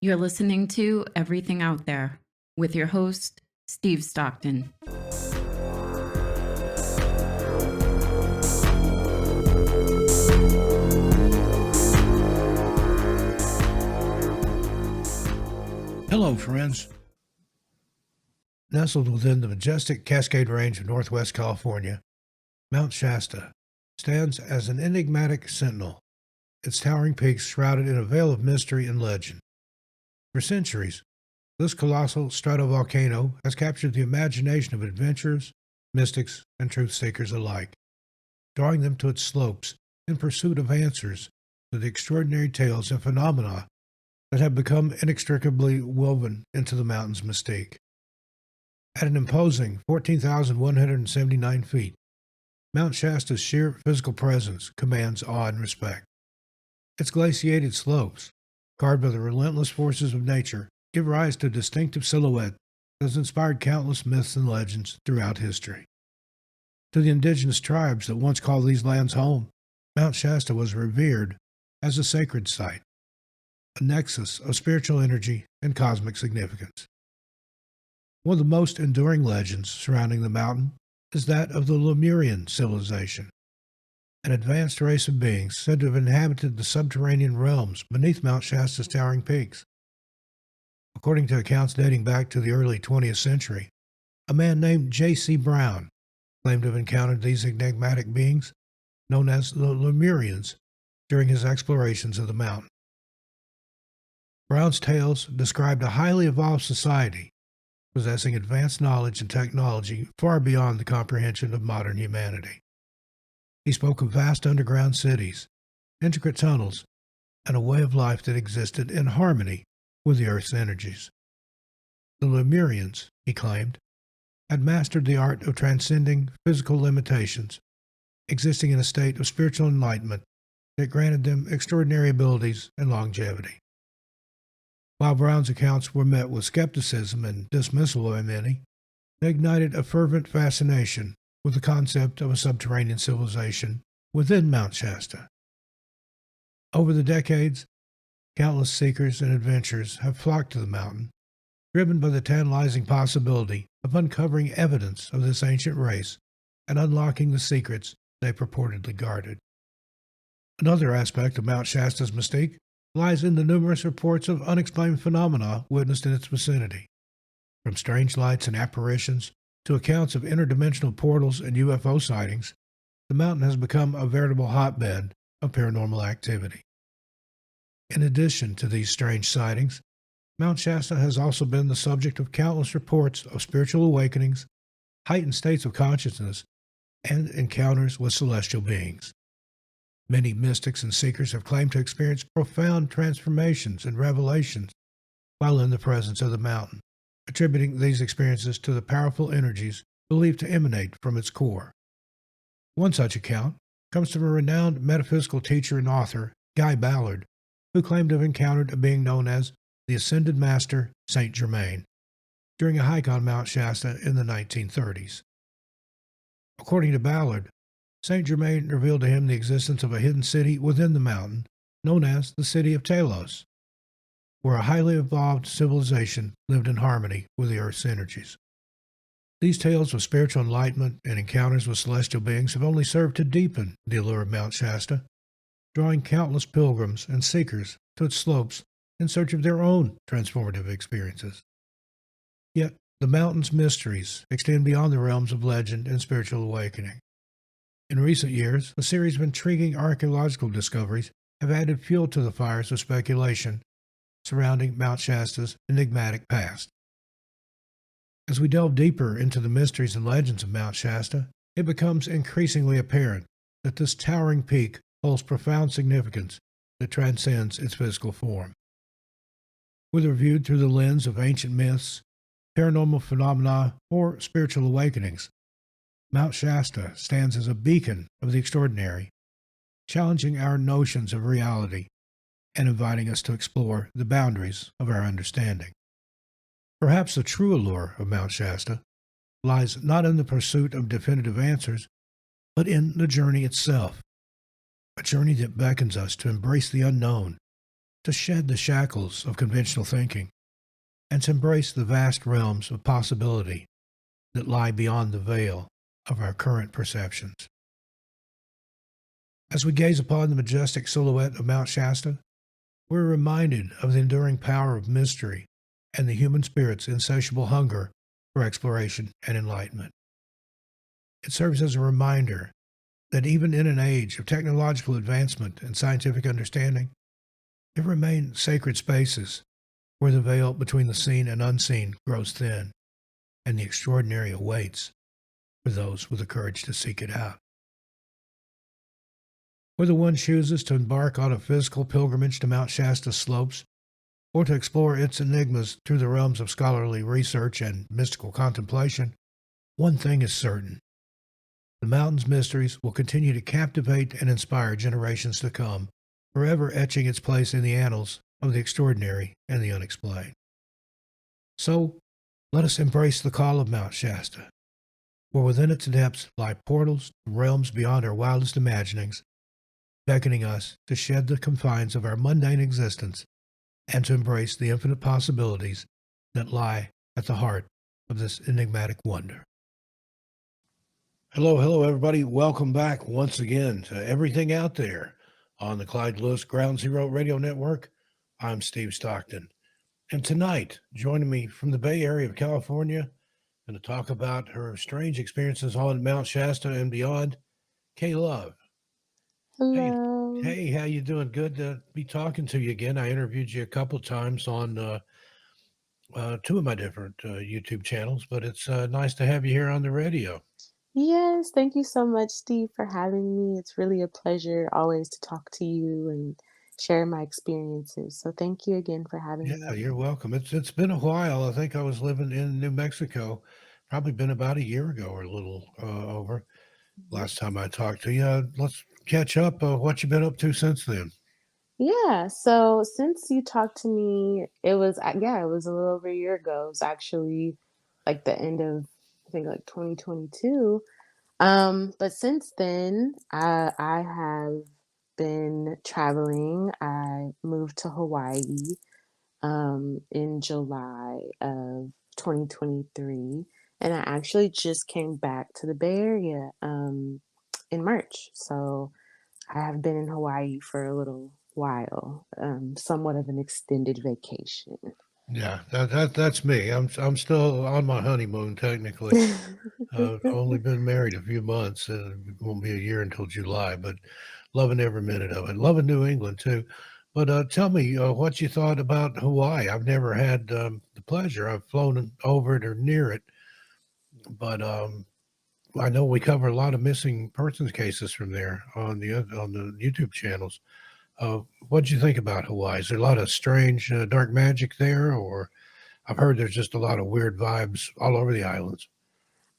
You're listening to Everything Out There with your host, Steve Stockton. Hello, friends. Nestled within the majestic Cascade Range of northwest California, Mount Shasta stands as an enigmatic sentinel, its towering peaks shrouded in a veil of mystery and legend. For centuries, this colossal stratovolcano has captured the imagination of adventurers, mystics, and truth seekers alike, drawing them to its slopes in pursuit of answers to the extraordinary tales and phenomena that have become inextricably woven into the mountain's mystique. At an imposing 14,179 feet, Mount Shasta's sheer physical presence commands awe and respect. Its glaciated slopes, carved by the relentless forces of nature, give rise to a distinctive silhouette that has inspired countless myths and legends throughout history. To the indigenous tribes that once called these lands home, Mount Shasta was revered as a sacred site, a nexus of spiritual energy and cosmic significance. One of the most enduring legends surrounding the mountain is that of the Lemurian civilization, an advanced race of beings said to have inhabited the subterranean realms beneath Mount Shasta's towering peaks. According to accounts dating back to the early 20th century, a man named J.C. Brown claimed to have encountered these enigmatic beings, known as the Lemurians, during his explorations of the mountain. Brown's tales described a highly evolved society possessing advanced knowledge and technology far beyond the comprehension of modern humanity. He spoke of vast underground cities, intricate tunnels, and a way of life that existed in harmony with the Earth's energies. The Lemurians, he claimed, had mastered the art of transcending physical limitations, existing in a state of spiritual enlightenment that granted them extraordinary abilities and longevity. While Brown's accounts were met with skepticism and dismissal by many, they ignited a fervent fascination with the concept of a subterranean civilization within Mount Shasta. Over the decades, countless seekers and adventurers have flocked to the mountain, driven by the tantalizing possibility of uncovering evidence of this ancient race and unlocking the secrets they purportedly guarded. Another aspect of Mount Shasta's mystique lies in the numerous reports of unexplained phenomena witnessed in its vicinity. From strange lights and apparitions to accounts of interdimensional portals and UFO sightings, the mountain has become a veritable hotbed of paranormal activity. In addition to these strange sightings, Mount Shasta has also been the subject of countless reports of spiritual awakenings, heightened states of consciousness, and encounters with celestial beings. Many mystics and seekers have claimed to experience profound transformations and revelations while in the presence of the mountain, attributing these experiences to the powerful energies believed to emanate from its core. One such account comes from a renowned metaphysical teacher and author, Guy Ballard, who claimed to have encountered a being known as the Ascended Master Saint Germain during a hike on Mount Shasta in the 1930s. According to Ballard, Saint Germain revealed to him the existence of a hidden city within the mountain known as the City of Talos, where a highly evolved civilization lived in harmony with the Earth's energies. These tales of spiritual enlightenment and encounters with celestial beings have only served to deepen the allure of Mount Shasta, drawing countless pilgrims and seekers to its slopes in search of their own transformative experiences. Yet, the mountain's mysteries extend beyond the realms of legend and spiritual awakening. In recent years, a series of intriguing archaeological discoveries have added fuel to the fires of speculation surrounding Mount Shasta's enigmatic past. As we delve deeper into the mysteries and legends of Mount Shasta, it becomes increasingly apparent that this towering peak holds profound significance that transcends its physical form. Whether viewed through the lens of ancient myths, paranormal phenomena, or spiritual awakenings, Mount Shasta stands as a beacon of the extraordinary, challenging our notions of reality and inviting us to explore the boundaries of our understanding. Perhaps the true allure of Mount Shasta lies not in the pursuit of definitive answers, but in the journey itself, a journey that beckons us to embrace the unknown to shed the shackles of conventional thinking and to embrace the vast realms of possibility that lie beyond the veil of our current perceptions. As we gaze upon the majestic silhouette of Mount Shasta, we're reminded of the enduring power of mystery and the human spirit's insatiable hunger for exploration and enlightenment. It serves as a reminder that even in an age of technological advancement and scientific understanding, there remain sacred spaces where the veil between the seen and unseen grows thin, and the extraordinary awaits for those with the courage to seek it out. Whether one chooses to embark on a physical pilgrimage to Mount Shasta's slopes or to explore its enigmas through the realms of scholarly research and mystical contemplation, one thing is certain. The mountain's mysteries will continue to captivate and inspire generations to come, forever etching its place in the annals of the extraordinary and the unexplained. So, let us embrace the call of Mount Shasta, where within its depths lie portals to realms beyond our wildest imaginings, beckoning us to shed the confines of our mundane existence and to embrace the infinite possibilities that lie at the heart of this enigmatic wonder. Hello, everybody. Welcome back once again to Everything Out There on the Clyde Lewis Ground Zero Radio Network. I'm Steve Stockton. And tonight, joining me from the Bay Area of California, going to talk about her strange experiences on Mount Shasta and beyond, Kay Love. Hey, Hello. hey, how you doing? Good to be talking to you again. I interviewed you a couple times on two of my different YouTube channels, but it's nice to have you here on the radio. Yes, thank you so much, Steve, for having me. It's really a pleasure always to talk to you and share my experiences. So thank you again for having Yeah, me. you're welcome. It's been a while. I think I was living in New Mexico, probably been about a year ago or a little over. Mhm. Last time I talked to you, let's catch up. What you been up to since then? Yeah, so since you talked to me, it was a little over a year ago. It was actually like the end of, I think, like 2022. But since then, I have been traveling. I moved to Hawaii in July of 2023. And I actually just came back to the Bay Area in March. So I have been in Hawaii for a little while, somewhat of an extended vacation. Yeah, that's me. I'm still on my honeymoon technically. Only been married a few months, and it won't be a year until July, but loving every minute of it. Loving New England too. But tell me what you thought about Hawaii. I've never had the pleasure. I've flown over it or near it, but I know we cover a lot of missing persons cases from there on the YouTube channels. What do you think about Hawaii? Is there a lot of strange dark magic there, or I've heard there's just a lot of weird vibes all over the islands?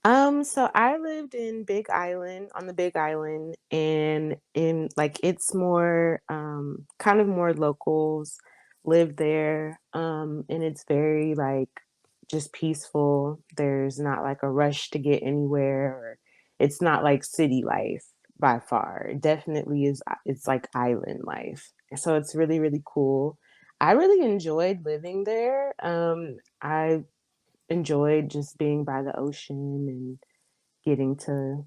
So I lived in Big Island on the Big Island and in like it's more kind of more locals live there. And it's very like just peaceful. There's not like a rush to get anywhere or it's not like city life by far. It definitely is it's like island life. So it's really, really cool. I really enjoyed living there. I enjoyed just being by the ocean and getting to,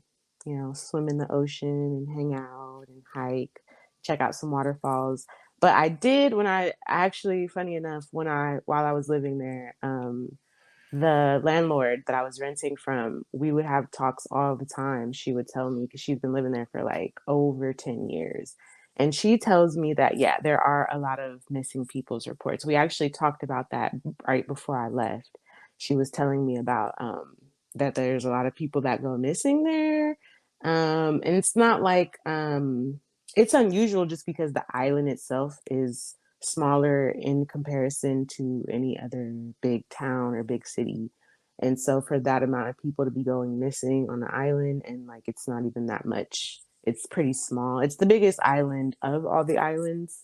swim in the ocean and hang out and hike, check out some waterfalls. But I did when I actually, funny enough, while I was living there, the landlord that I was renting from, we would have talks all the time. She would tell me because she's been living there for like over 10 years. And she tells me that, yeah, there are a lot of missing people's reports. We actually talked about that right before I left. She was telling me about that there's a lot of people that go missing there. And it's not like it's unusual just because the island itself is smaller in comparison to any other big town or big city. And so for that amount of people to be going missing on the island and like it's not even that much, it's pretty small. It's the biggest island of all the islands,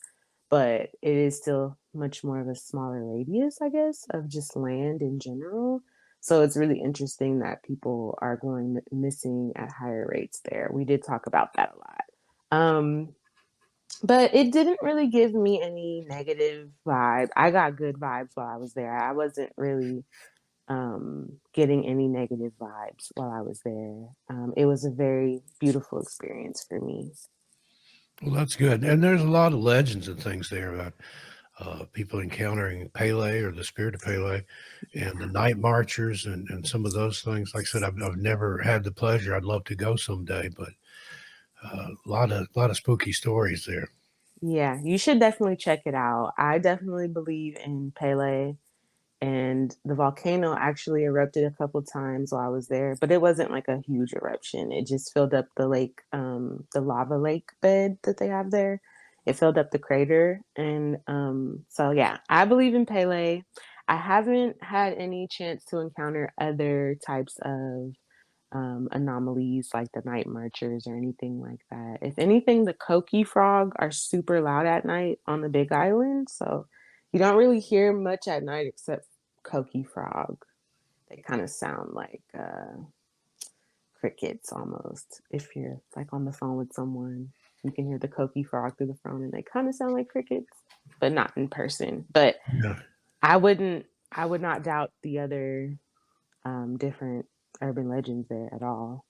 but it is still much more of a smaller radius, I guess, of just land in general. So it's really interesting that people are going missing at higher rates there. We did talk about that a lot. Um, But it didn't really give me any negative vibe. I got good vibes while I was there. I wasn't really getting any negative vibes while I was there. It was a very beautiful experience for me. Well, that's good. And there's a lot of legends and things there about people encountering Pele or the spirit of Pele and the Yeah. night marchers and some of those things. Like I said, I've never had the pleasure. I'd love to go someday, but a lot of spooky stories there. Yeah, you should definitely check it out. I definitely believe in Pele, and the volcano actually erupted a couple times while I was there, but it wasn't like a huge eruption. It just filled up the lake, the lava lake bed that they have there. It filled up the crater, and so yeah, I believe in Pele. I haven't had any chance to encounter other types of anomalies like the night marchers or anything like that. If anything, the Koki frog are super loud at night on the Big Island, so you don't really hear much at night except Koki frog. They kind of sound like crickets almost. If you're like on the phone with someone, you can hear the Koki frog through the phone, and they kind of sound like crickets, but not in person. But Yeah. I wouldn't, I would not doubt the other different urban legends there at all.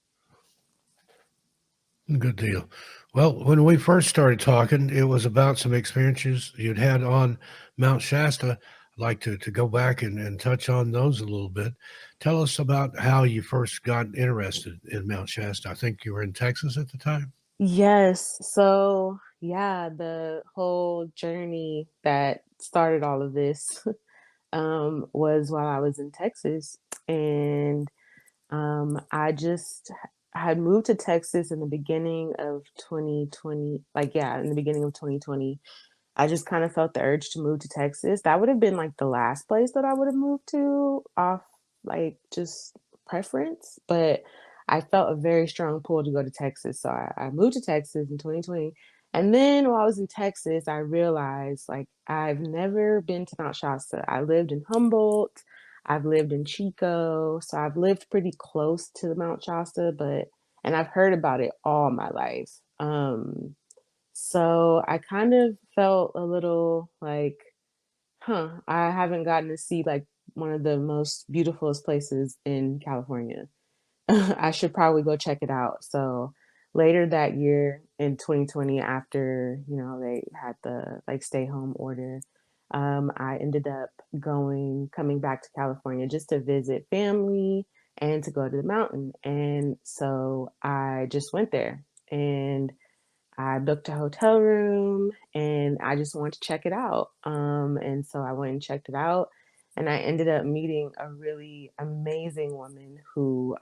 Good deal. Well, when we first started talking, it was about some experiences you'd had on Mount Shasta. I'd like to go back and touch on those a little bit. Tell us about how you first got interested in Mount Shasta. I think you were in Texas at the time. Yes. So, yeah, the whole journey that started all of this was while I was in Texas. And I just had moved to Texas in the beginning of 2020. Like, yeah, in the beginning of 2020. I just kind of felt the urge to move to Texas. That would have been like the last place that I would have moved to off like just preference, but I felt a very strong pull to go to Texas. So I moved to Texas in 2020. And then while I was in Texas, I realized like I've never been to Mount Shasta. I lived in Humboldt, I've lived in Chico, so I've lived pretty close to Mount Shasta, but and I've heard about it all my life. So I kind of felt a little like, huh, I haven't gotten to see like one of the most beautifulest places in California. I should probably go check it out. So later that year in 2020, after, they had the like stay home order, I ended up coming back to California just to visit family and to go to the mountain. And so I just went there and I booked a hotel room and I just wanted to check it out. And so I went and checked it out. And I ended up meeting a really amazing woman who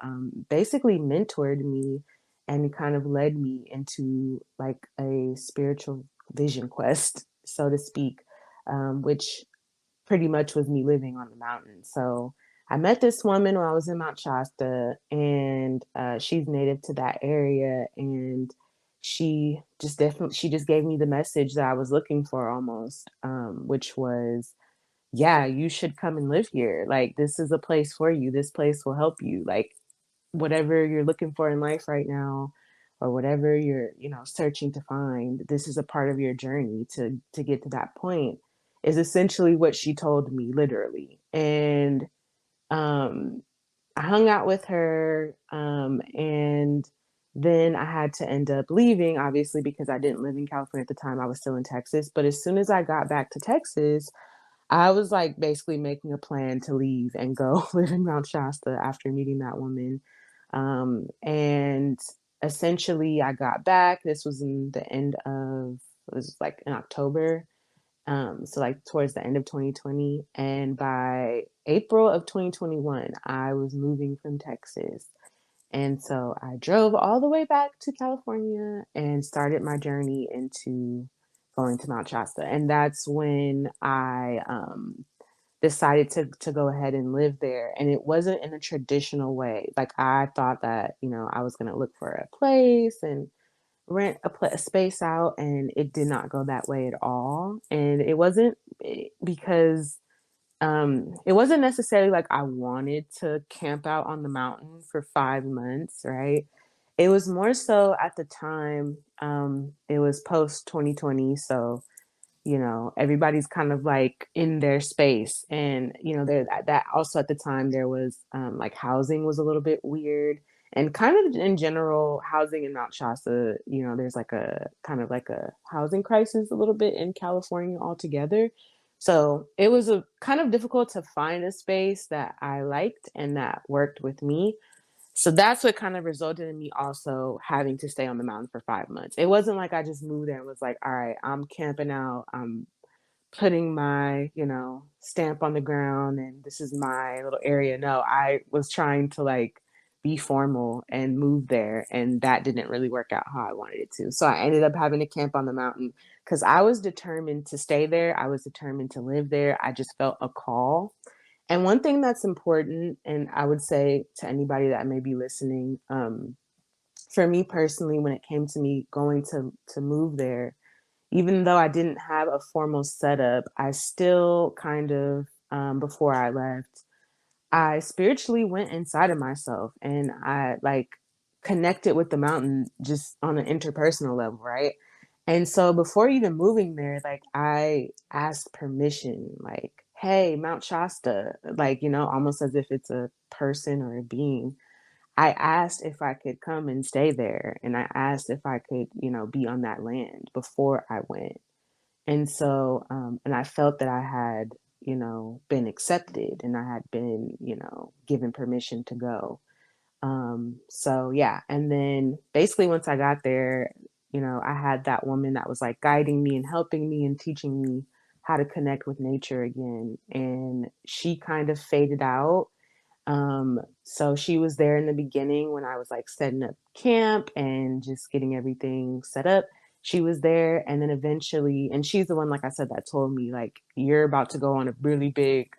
basically mentored me and kind of led me into like a spiritual vision quest, so to speak, which pretty much was me living on the mountain. So I met this woman while I was in Mount Shasta, and she's native to that area, and she just gave me the message that I was looking for almost, which was, yeah, you should come and live here. Like this is a place for you. This place will help you. Like whatever you're looking for in life right now or whatever you're searching to find, this is a part of your journey to get to that point, is essentially what she told me literally. And um I hung out with her, and then I had to end up leaving, obviously, because I didn't live in California at the time. I was still in Texas, but as soon as I got back to Texas, I was like basically making a plan to leave and go live in Mount Shasta after meeting that woman. And essentially, I got back. This was in the end of, it was like in October. So, like towards the end of 2020. And by April of 2021, I was moving from Texas. And so I drove all the way back to California and started my journey into going to Mount Shasta. And that's when I decided to go ahead and live there. And it wasn't in a traditional way. Like I thought that, I was going to look for a place and rent a space out, and it did not go that way at all. And it wasn't because it wasn't necessarily like I wanted to camp out on the mountain for 5 months, right? It was more so at the time, it was post 2020, so everybody's kind of like in their space. And, there that also at the time there was like housing was a little bit weird. And kind of in general, housing in Mount Shasta, there's like a kind of like a housing crisis a little bit in California altogether. So it was a kind of difficult to find a space that I liked and that worked with me. So that's what kind of resulted in me also having to stay on the mountain for 5 months. It wasn't like I just moved there and was like, "All right, I'm camping out. I'm putting my, stamp on the ground and this is my little area." No, I was trying to like be formal and move there, and that didn't really work out how I wanted it to. So I ended up having to camp on the mountain because I was determined to stay there. I was determined to live there. I just felt a call. And one thing that's important, and I would say to anybody that may be listening, for me personally, when it came to me going to move there, even though I didn't have a formal setup, I still kind of, before I left, I spiritually went inside of myself and I like connected with the mountain just on an interpersonal level, right? And so before even moving there, like I asked permission, like, "Hey, Mount Shasta," like, almost as if it's a person or a being. I asked if I could come and stay there. And I asked if I could, be on that land before I went. And so, and I felt that I had, been accepted and I had been, given permission to go. So yeah. And then basically once I got there, I had that woman that was like guiding me and helping me and teaching me how to connect with nature again. And she kind of faded out. So she was there in the beginning when I was like setting up camp and just getting everything set up. She was there, and then eventually, and she's the one, like I said, that told me like, "You're about to go on a really big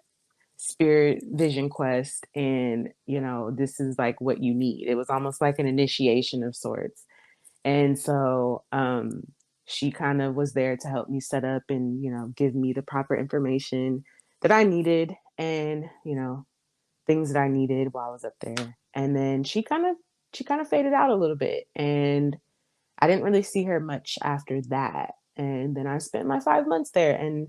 spirit vision quest, and this is like what you need." It was almost like an initiation of sorts. And so she kind of was there to help me set up and give me the proper information that I needed, and things that I needed while I was up there. And then she kind of faded out a little bit, and I didn't really see her much after that. And then I spent my 5 months there, and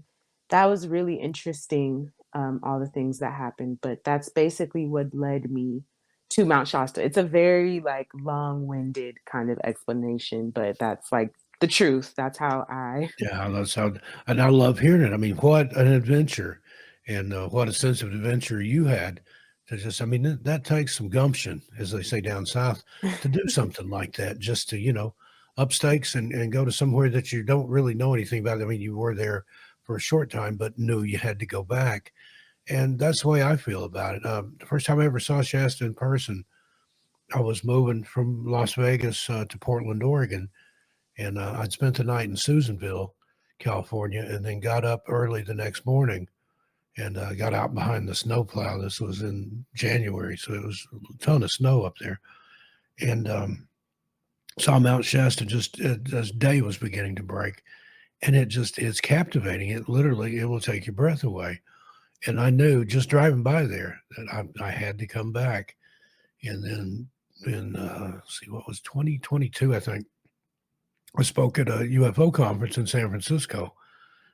that was really interesting, all the things that happened. But that's basically what led me to Mount Shasta. It's a very like long-winded kind of explanation, but that's like the truth. That's how I Yeah, that's how, and I love hearing it. I mean, what an adventure, and what a sense of adventure you had to just. I mean, that takes some gumption, as they say down south, to do something like that. Just to up stakes and go to somewhere that you don't really know anything about. I mean, you were there for a short time, but knew you had to go back, and that's the way I feel about it. The first time I ever saw Shasta in person, I was moving from Las Vegas to Portland, Oregon, and I'd spent the night in Susanville, California, and then got up early the next morning and got out behind the snowplow. This was in January, so it was a ton of snow up there, and saw Mount Shasta just as day was beginning to break, and it's captivating. It will take your breath away. And I knew just driving by there that I had to come back. And then in let's see, what was 2022, I think I spoke at a UFO conference in San Francisco.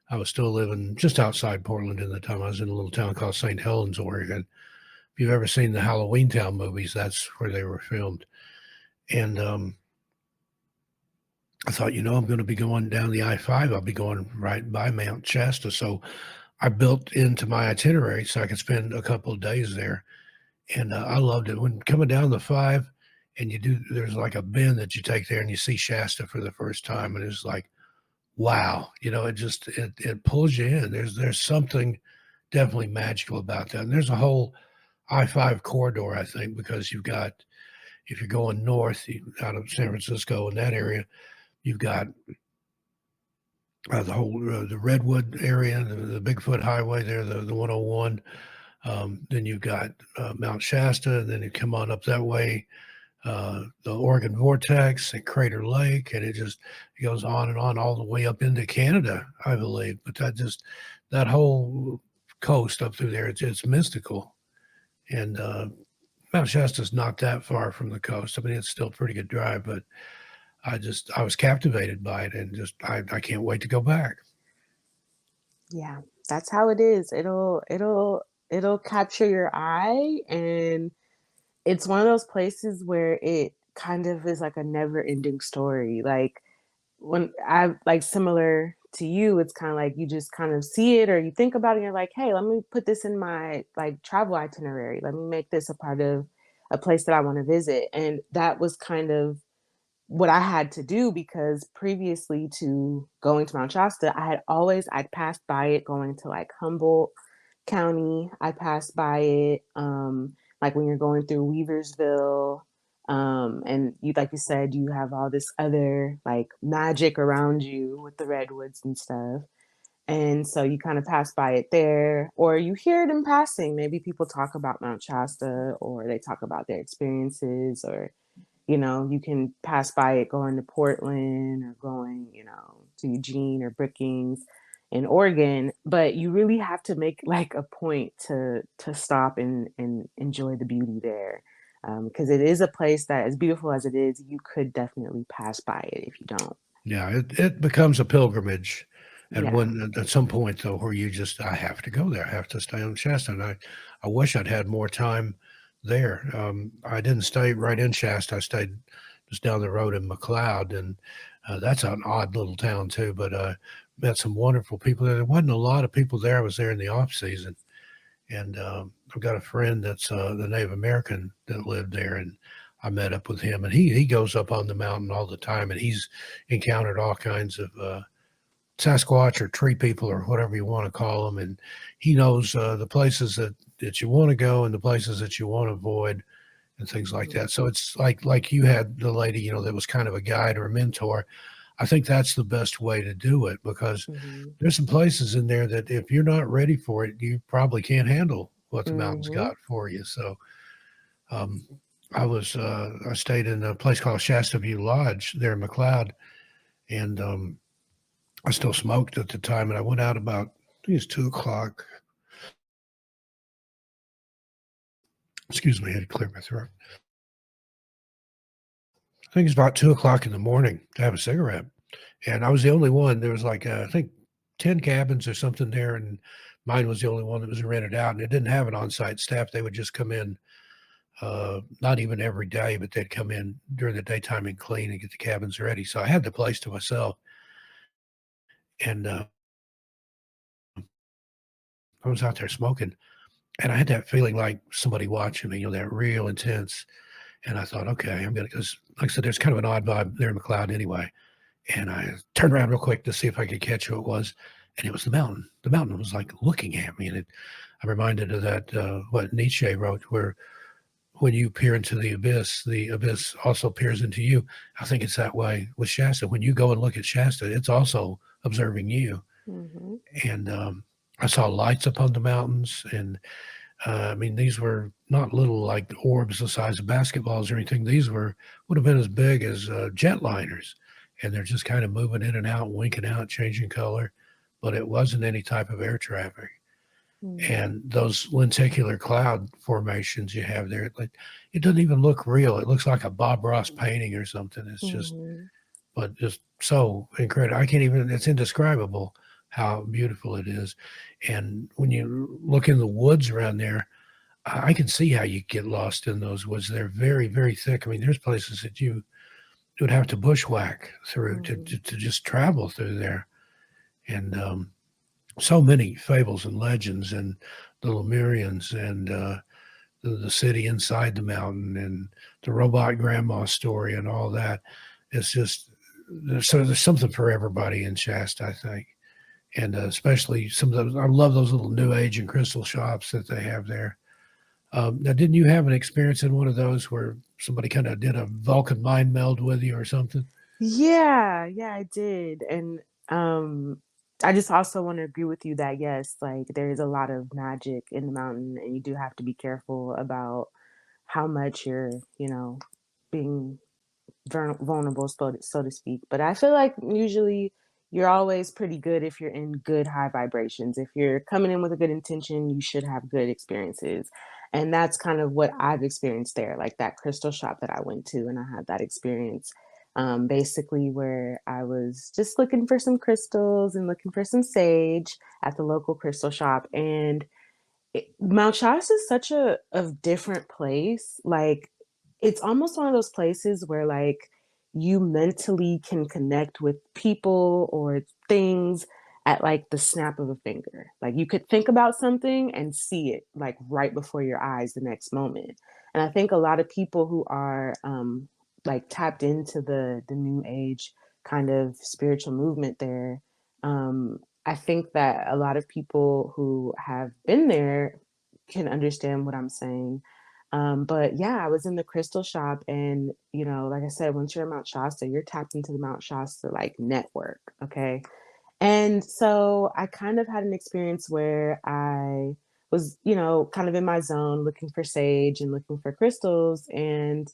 I was still living just outside Portland at the time. I was in a little town called St. Helens, Oregon. If you've ever seen the Halloween Town movies, that's where they were filmed. And I thought, I'm going to be going down the I-5. I'll be going right by Mount Shasta. So I built into my itinerary so I could spend a couple of days there. And I loved it. When coming down the 5 and there's like a bend that you take there and you see Shasta for the first time. And it's like, wow, it pulls you in. There's something definitely magical about that. And there's a whole I-5 corridor, I think, because if you're going north out of San Francisco in that area, you've got the whole the Redwood area, the Bigfoot Highway there, the 101. Then you've got Mount Shasta, and then you come on up that way, the Oregon Vortex and Crater Lake, and it goes on and on all the way up into Canada, I believe. But that whole coast up through there, it's mystical, and Mount Shasta's not that far from the coast. I mean, it's still a pretty good drive, but I was captivated by it and just I can't wait to go back. Yeah, that's how it is. It'll capture your eye, and it's one of those places where it kind of is like a never-ending story. Like, when I like similar to you, it's kinda like you just kind of see it or you think about it and you're like, "Hey, let me put this in my, like, travel itinerary. Let me make this a part of a place that I wanna visit." And that was kind of what I had to do because previously to going to Mount Shasta, I'd passed by it going to, like, Humboldt County. I passed by it, like, when you're going through Weaversville, and you like you said, you have all this other, like, magic around you with the redwoods and stuff, and so you kinda pass by it there, or you hear it in passing. Maybe people talk about Mount Shasta, or they talk about their experiences, or you can pass by it going to Portland or going, to Eugene or Brookings in Oregon, but you really have to make like a point to stop and enjoy the beauty there. Because it is a place that, as beautiful as it is, you could definitely pass by it if you don't. Yeah, it becomes a pilgrimage Yeah. at some point though where you just I have to go there. I have to stay on Shasta. And I wish I'd had more time there. I didn't stay right in Shasta. I stayed just down the road in McLeod, and that's an odd little town too. But met some wonderful people there. There wasn't a lot of people there. I was there in the off season, and I've got a friend that's the Native American that lived there, and I met up with him, and he goes up on the mountain all the time, and he's encountered all kinds of Sasquatch or tree people or whatever you want to call them, and he knows the places that you want to go and the places that you want to avoid and things like Mhm. that. So it's like you had the lady, that was kind of a guide or a mentor. I think that's the best way to do it because Mhm. there's some places in there that if you're not ready for it, you probably can't handle what the mountains Mhm. got for you. So um, I stayed in a place called Shasta View Lodge there in McLeod, and I still smoked at the time, and I went out about I think it's 2 o'clock. Excuse me, I had to clear my throat. I think it's about 2 o'clock in the morning to have a cigarette, and I was the only one. There was like I think 10 cabins or something there, and mine was the only one that was rented out, and it didn't have an on-site staff. They would just come in, not even every day, but they'd come in during the daytime and clean and get the cabins ready. So I had the place to myself, and I was out there smoking, and I had that feeling like somebody watching me, that real intense. And I thought, okay, I'm gonna, because like I said, there's kind of an odd vibe there in McLeod anyway. And I turned around real quick to see if I could catch who it was, and it was the mountain. The mountain was like looking at me, and I'm reminded of that what Nietzsche wrote, where when you peer into the abyss also peers into you. I think it's that way with Shasta. When you go and look at Shasta, it's also observing you. Mhm. And I saw lights upon the mountains, and I mean, these were not little like orbs the size of basketballs or anything. These would have been as big as jetliners, and they're just kind of moving in and out, winking out, changing color, but it wasn't any type of air traffic. Mhm. And those lenticular cloud formations you have there, it doesn't even look real. It looks like a Bob Ross painting or something. It's just, Mhm. but just so incredible. I can't even. It's indescribable how beautiful it is. And when you look in the woods around there, I can see how you get lost in those woods. They're very, very thick. I mean, there's places that you would have to bushwhack through Mhm. to just travel through there. And so many fables and legends and the Lemurians and the city inside the mountain and the robot grandma story and all that. It's just there's something for everybody in Shasta, I think. And especially some of those, I love those little new age and crystal shops that they have there. Now, didn't you have an experience in one of those where somebody kind of did a Vulcan mind meld with you or something? Yeah, yeah, I did, and, I just also wanna agree with you that, yes, like, there is a lot of magic in the mountain, and you do have to be careful about how much you're, being vulnerable, so to speak, but I feel like usually you're always pretty good if you're in good high vibrations. If you're coming in with a good intention, you should have good experiences. And that's kind of what I've experienced there, like that crystal shop that I went to, and I had that experience. Basically, where I was just looking for some crystals and looking for some sage at the local crystal shop. And Mount Shasta is such a different place. Like, it's almost one of those places where, like, you mentally can connect with people or things at, like, the snap of a finger. Like, you could think about something and see it, like, right before your eyes the next moment. And I think a lot of people who are, like, tapped into the new age kind of spiritual movement there, I think that a lot of people who have been there can understand what I'm saying. But yeah, I was in the crystal shop, and like I said, once you're in Mount Shasta, you're tapped into the Mount Shasta like network. Okay. And so I kind of had an experience where I was, kind of in my zone looking for sage and looking for crystals. And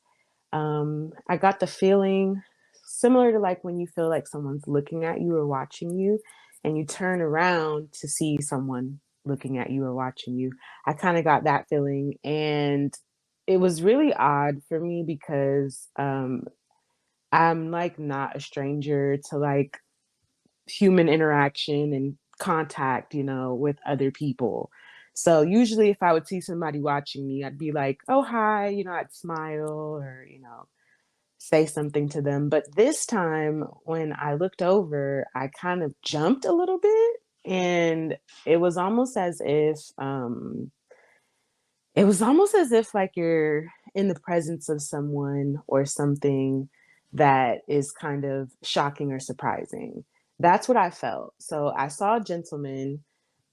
I got the feeling similar to like when you feel like someone's looking at you or watching you, and you turn around to see someone looking at you or watching you. I kind of got that feeling, and it was really odd for me because I'm like not a stranger to like human interaction and contact, with other people. So usually if I would see somebody watching me, I'd be like, "Oh, hi," I'd smile or, say something to them. But this time when I looked over, I kind of jumped a little bit, and it was almost as if like you're in the presence of someone or something that is kind of shocking or surprising. That's what I felt. So I saw a gentleman.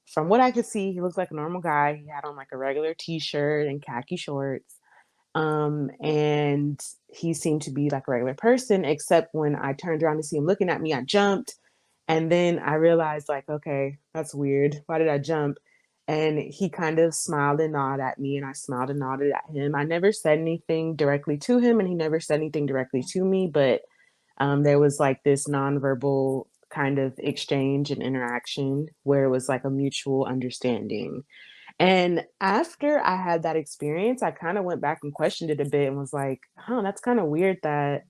From what I could see, he looked like a normal guy. He had on like a regular t-shirt and khaki shorts. And he seemed to be like a regular person, except when I turned around to see him looking at me, I jumped. And then I realized, like, okay, that's weird. Why did I jump? And he kind of smiled and nodded at me, and I smiled and nodded at him. I never said anything directly to him, and he never said anything directly to me, but there was like this nonverbal kind of exchange and interaction where it was like a mutual understanding. And after I had that experience, I kinda went back and questioned it a bit and was like, "Huh, that's kinda weird that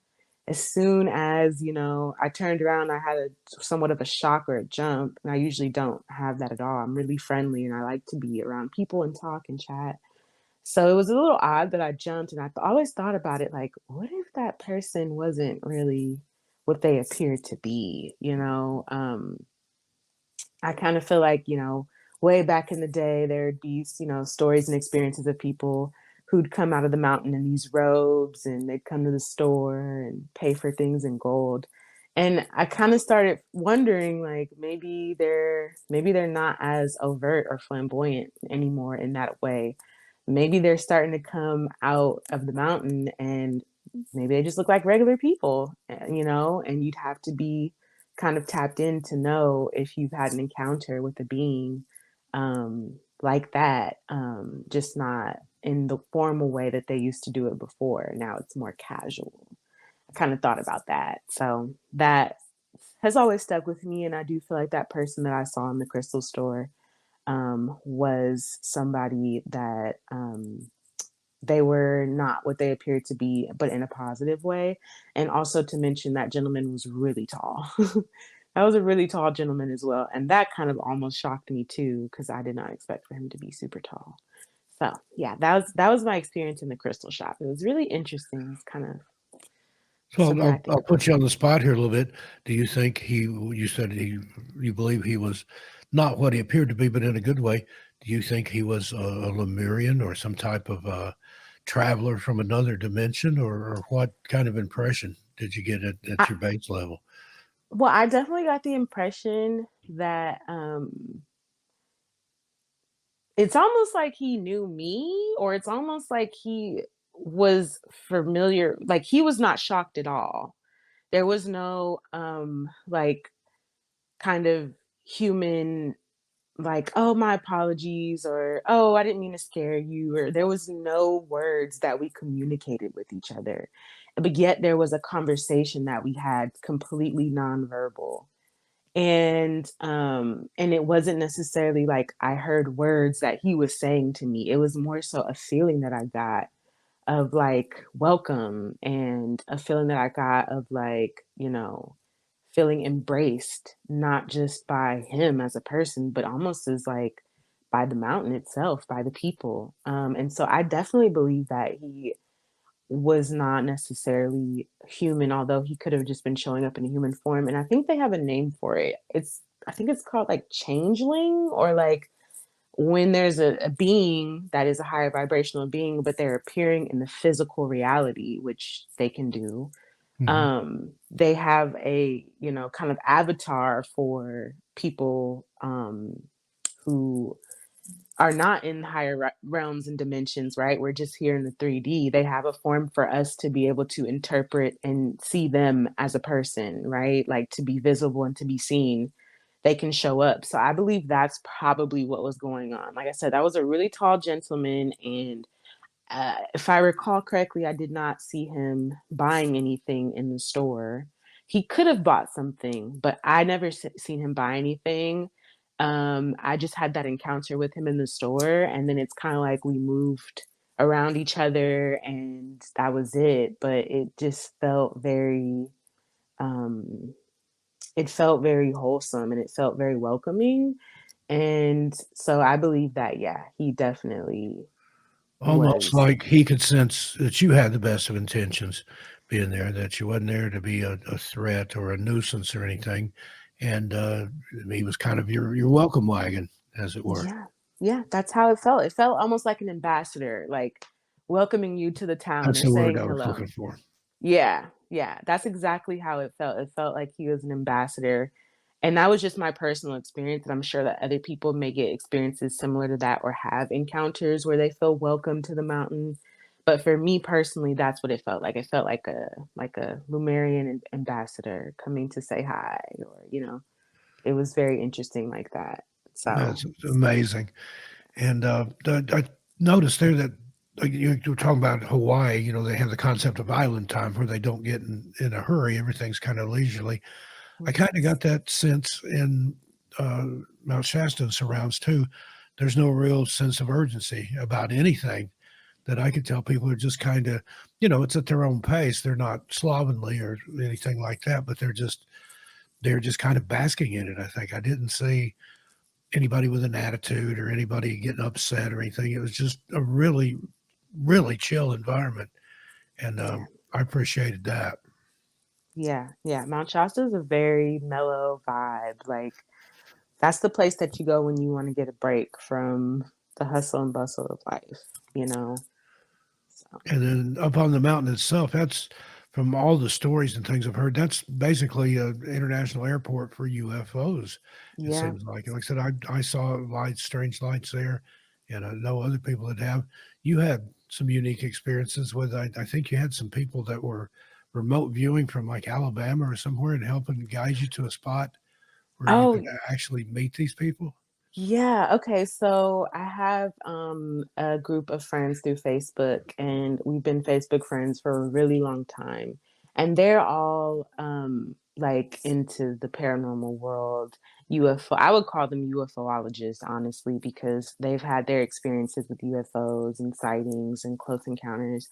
as soon as, I turned around, I had a somewhat of a shock or a jump," and I usually don't have that at all. I'm really friendly, and I like to be around people and talk and chat. So it was a little odd that I jumped, and I always thought about it like, "What if that person wasn't really what they appeared to be?" I kind of feel like, way back in the day, there'd be, stories and experiences of people who'd come out of the mountain in these robes, and they'd come to the store and pay for things in gold. And I kind of started wondering, like, maybe they're not as overt or flamboyant anymore in that way. Maybe they're starting to come out of the mountain, and maybe they just look like regular people, and you'd have to be kind of tapped in to know if you've had an encounter with a being like that, just not in the formal way that they used to do it before. Now it's more casual. I kind of thought about that. So that has always stuck with me. And I do feel like that person that I saw in the crystal store was somebody that they were not what they appeared to be, but in a positive way. And also to mention that gentleman was really tall. That was a really tall gentleman as well. And that kind of almost shocked me too, because I did not expect for him to be super tall. So yeah, that was my experience in the crystal shop. It was really interesting. It's kind of So I'll, something I I'll, think I'll about. put you on the spot here a little bit. Do you think you said you believe he was not what he appeared to be, but in a good way? Do you think he was a Lemurian or some type of traveler from another dimension, or what kind of impression did you get at I, your base level? well, I definitely got the impression that it's almost like he knew me, or it's almost like he was familiar, like he was not shocked at all. There was no like kind of human, like, "Oh, my apologies," or, "Oh, I didn't mean to scare you," or there was no words that we communicated with each other. But yet there was a conversation that we had completely nonverbal. And it wasn't necessarily like I heard words that he was saying to me. It was more so a feeling that I got of like welcome, and a feeling that I got of like, feeling embraced, not just by him as a person, but almost as like by the mountain itself, by the people. And so I definitely believe that he was not necessarily human, although he could have just been showing up in a human form. And I think they have a name for it. I think it's called like changeling, or like when there's a being that is a higher vibrational being, but they're appearing in the physical reality, which they can do. Hmm. They have a, kind of avatar for people who are not in higher realms and dimensions, right? We're just here in the 3D. They have a form for us to be able to interpret and see them as a person, right? Like to be visible and to be seen. They can show up. So I believe that's probably what was going on. Like I said, that was a really tall gentleman, and if I recall correctly, I did not see him buying anything in the store. He could have bought something, but I never seen him buy anything. I just had that encounter with him in the store, and then it's kind of like we moved around each other, and that was it. But um, it felt very wholesome, and it felt very welcoming. And so I believe that, yeah, he definitely Almost was. like he could sense that you had the best of intentions being there, that you wasn't there to be a threat or a nuisance or anything. And he was kind of your welcome wagon, as it were. Yeah. Yeah, that's how it felt. It felt almost like an ambassador, like welcoming you to the town That's or the word saying I was looking hello. for. Yeah, yeah, that's exactly how it felt. It felt like he was an ambassador. And that was just my personal experience. And I'm sure that other people may get experiences similar to that, or have encounters where they feel welcome to the mountain. But for me personally, that's what it felt like. It felt like a Lumerian ambassador coming to say hi, or it was very interesting like that. So That's amazing. And I noticed there that like you were talking about Hawaii. They have the concept of island time where they don't get in a hurry. Everything's kind of leisurely. I kind of yes. got that sense in uh, Mount Shasta and surrounds too. There's no real sense of urgency about anything that I could tell people are just kind of, it's at their own pace. They're not slovenly or anything like that, but they're just kind of basking in it. I think I didn't see anybody with an attitude or anybody getting upset or anything. It was just a really, really chill environment, and Yeah. I appreciated that. Yeah, yeah. Mount Shasta is a very mellow vibe. Like that's the place that you go when you want to get a break from the hustle and bustle of life, you know? So, And then up on the mountain itself, that's from all the stories and things I've heard. That's basically an international airport for UFOs. It yeah. seems like I said, I saw lights, strange lights there, and I know other people that have. You had some unique experiences with. I think you had some people that were remote viewing from like Alabama or somewhere and helping guide you to a spot where you could Oh, actually meet these people. yeah. Okay. So I have a group of friends through Facebook, and we've been Facebook friends for a really long time. And they're all like into the paranormal world, UFO. I would call them UFOologists, honestly, because they've had their experiences with UFOs and sightings and close encounters.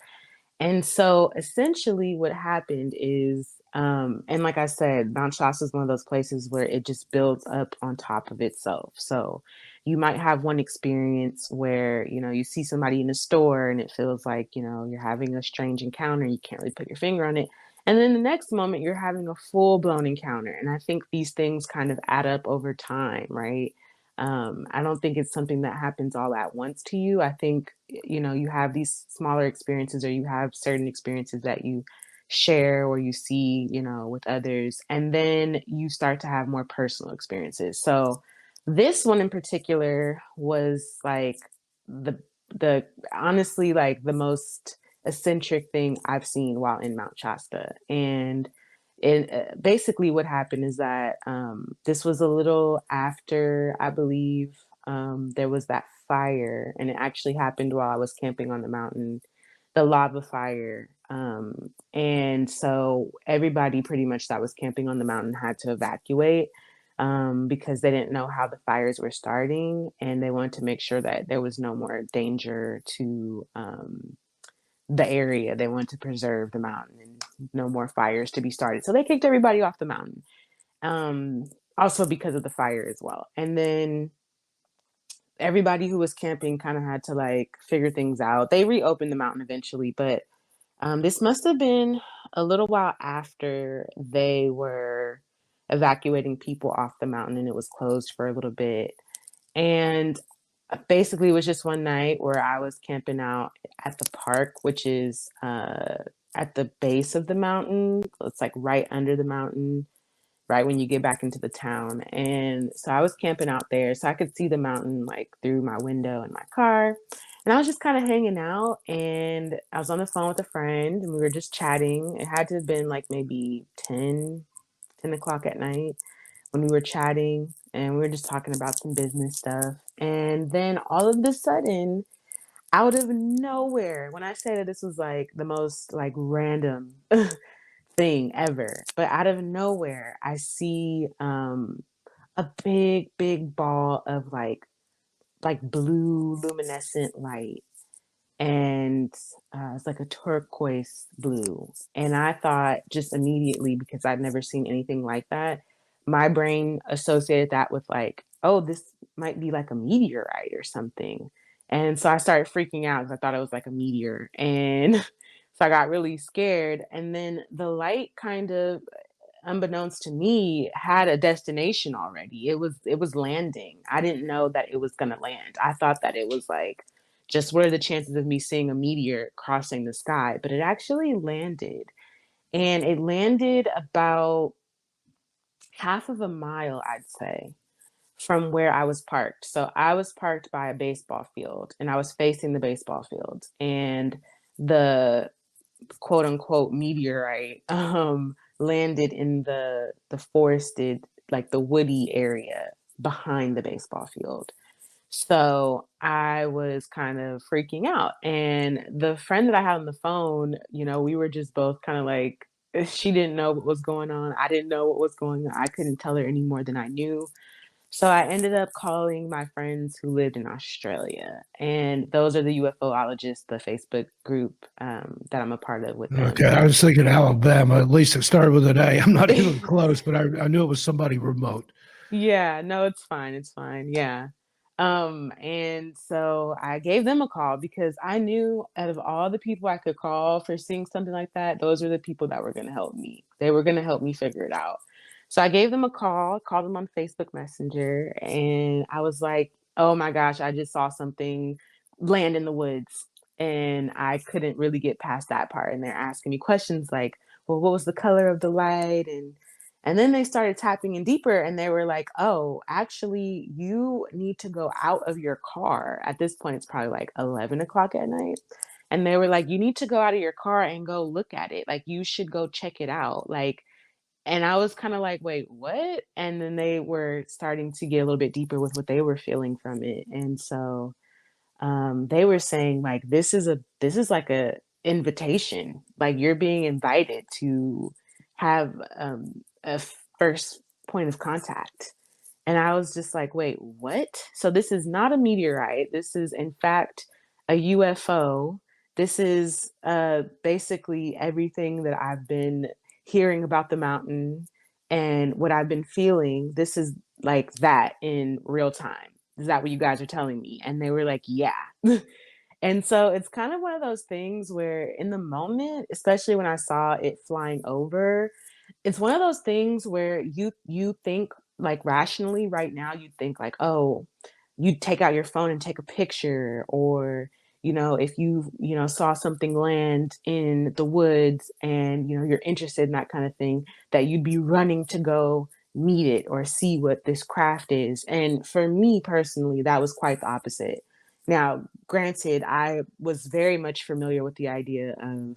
And so essentially what happened is, and like I said, Mount Shasta is one of those places where it just builds up on top of itself. So you might have one experience where, you see somebody in a store and it feels like, you're having a strange encounter. You can't really put your finger on it. And then the next moment you're having a full blown encounter. And I think these things kind of add up over time, right? I don't think it's something that happens all at once to you. I think, you have these smaller experiences, or you have certain experiences that you share or you see, with others. And then you start to have more personal experiences. So this one in particular was like the, the honestly, like the most eccentric thing I've seen while in Mount Shasta. And basically what happened is that this was a little after, I believe, there was that fire, and it actually happened while I was camping on the mountain, the lava fire. And so everybody pretty much that was camping on the mountain had to evacuate. because they didn't know how the fires were starting, and they wanted to make sure that there was no more danger to the area. They wanted to preserve the mountain and no more fires to be started. So they kicked everybody off the mountain. Um, Also because of the fire as well. And then everybody who was camping kind of had to like figure things out. They reopened the mountain eventually, but this must have been a little while after they were evacuating people off the mountain and it was closed for a little bit. And basically, it was just one night where I was camping out at the park, which is at the base of the mountain. It's like right under the mountain, right when you get back into the town. And so I was camping out there so I could see the mountain like through my window in my car. And I was just kind of hanging out and I was on the phone with a friend and we were just chatting. It had to have been like maybe 10 o'clock at night when we were chatting and we were just talking about some business stuff. And then all of a sudden, out of nowhere, when I say that this was like the most like random thing ever, but out of nowhere, I see a big ball of like blue luminescent light and it's like a turquoise blue. And I thought just immediately, because I'd never seen anything like that, my brain associated that with like, oh, this might be like a meteorite or something. And so I started freaking out because I thought it was like a meteor. And so I got really scared. And then the light kind of, unbeknownst to me, had a destination already. It was landing. I didn't know that it was gonna land. I thought that it was like, just what are the chances of me seeing a meteor crossing the sky? But it actually landed, and it landed about half of a mile, I'd say, from where I was parked. So I was parked by a baseball field, and I was facing the baseball field, and the quote unquote meteorite landed in the forested, like the woody area behind the baseball field. So I was kind of freaking out. And the friend that I had on the phone, we were just both kind of like, she didn't know what was going on. I didn't know what was going on. I couldn't tell her any more than I knew. So I ended up calling my friends who lived in Australia, and those are the UFOologists, the Facebook group that I'm a part of with Okay, them. I was thinking Alabama. At least it started with an A. I'm not even close, but I knew it was somebody remote. Yeah, no, it's fine. It's fine. Yeah. And so I gave them a call because I knew out of all the people I could call for seeing something like that, those are the people that were going to help me. They were going to help me figure it out. So I gave them a call, called them on Facebook Messenger, and I was like, "Oh my gosh, I just saw something land in the woods." And I couldn't really get past that part. And they're asking me questions like, "Well, what was the color of the light?" And then they started tapping in deeper and they were like, "Oh, actually, you need to go out of your car." At this point, it's probably like 11 o'clock at night. And they were like, "You need to go out of your car and go look at it. Like, you should go check it out." Like, and I was kind of like, "Wait, what?" And then they were starting to get a little bit deeper with what they were feeling from it. And so they were saying like this is like a invitation, like you're being invited to have a first point of contact. And I was just like, wait, what? So this is not a meteorite, this is in fact a UFO. This is basically everything that I've been hearing about the mountain and what I've been feeling. This is like that in real time. Is that what you guys are telling me? And they were like, yeah. And so it's kind of one of those things where in the moment, especially when I saw it flying over, it's one of those things where you think like rationally right now, you think like, oh, you'd take out your phone and take a picture, or if you saw something land in the woods and you're interested in that kind of thing, that you'd be running to go meet it or see what this craft is. And for me personally, that was quite the opposite. Now, granted, I was very much familiar with the idea of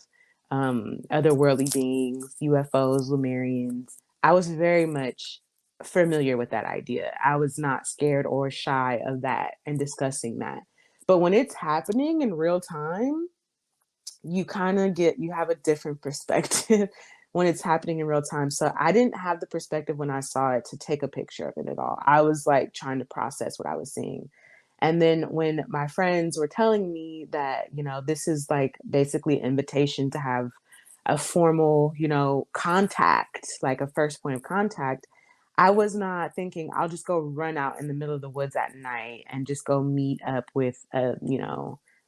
otherworldly beings, UFOs, Lumerians. I was very much familiar with that idea. I was not scared or shy of that and discussing that. But when it's happening in real time, you have a different perspective. when it's happening in real time. So I didn't have the perspective when I saw it to take a picture of it at all. I was like trying to process what I was seeing. And then when my friends were telling me that, this is like basically invitation to have a formal, contact, like a first point of contact, I was not thinking I'll just go run out in the middle of the woods at night and just go meet up with,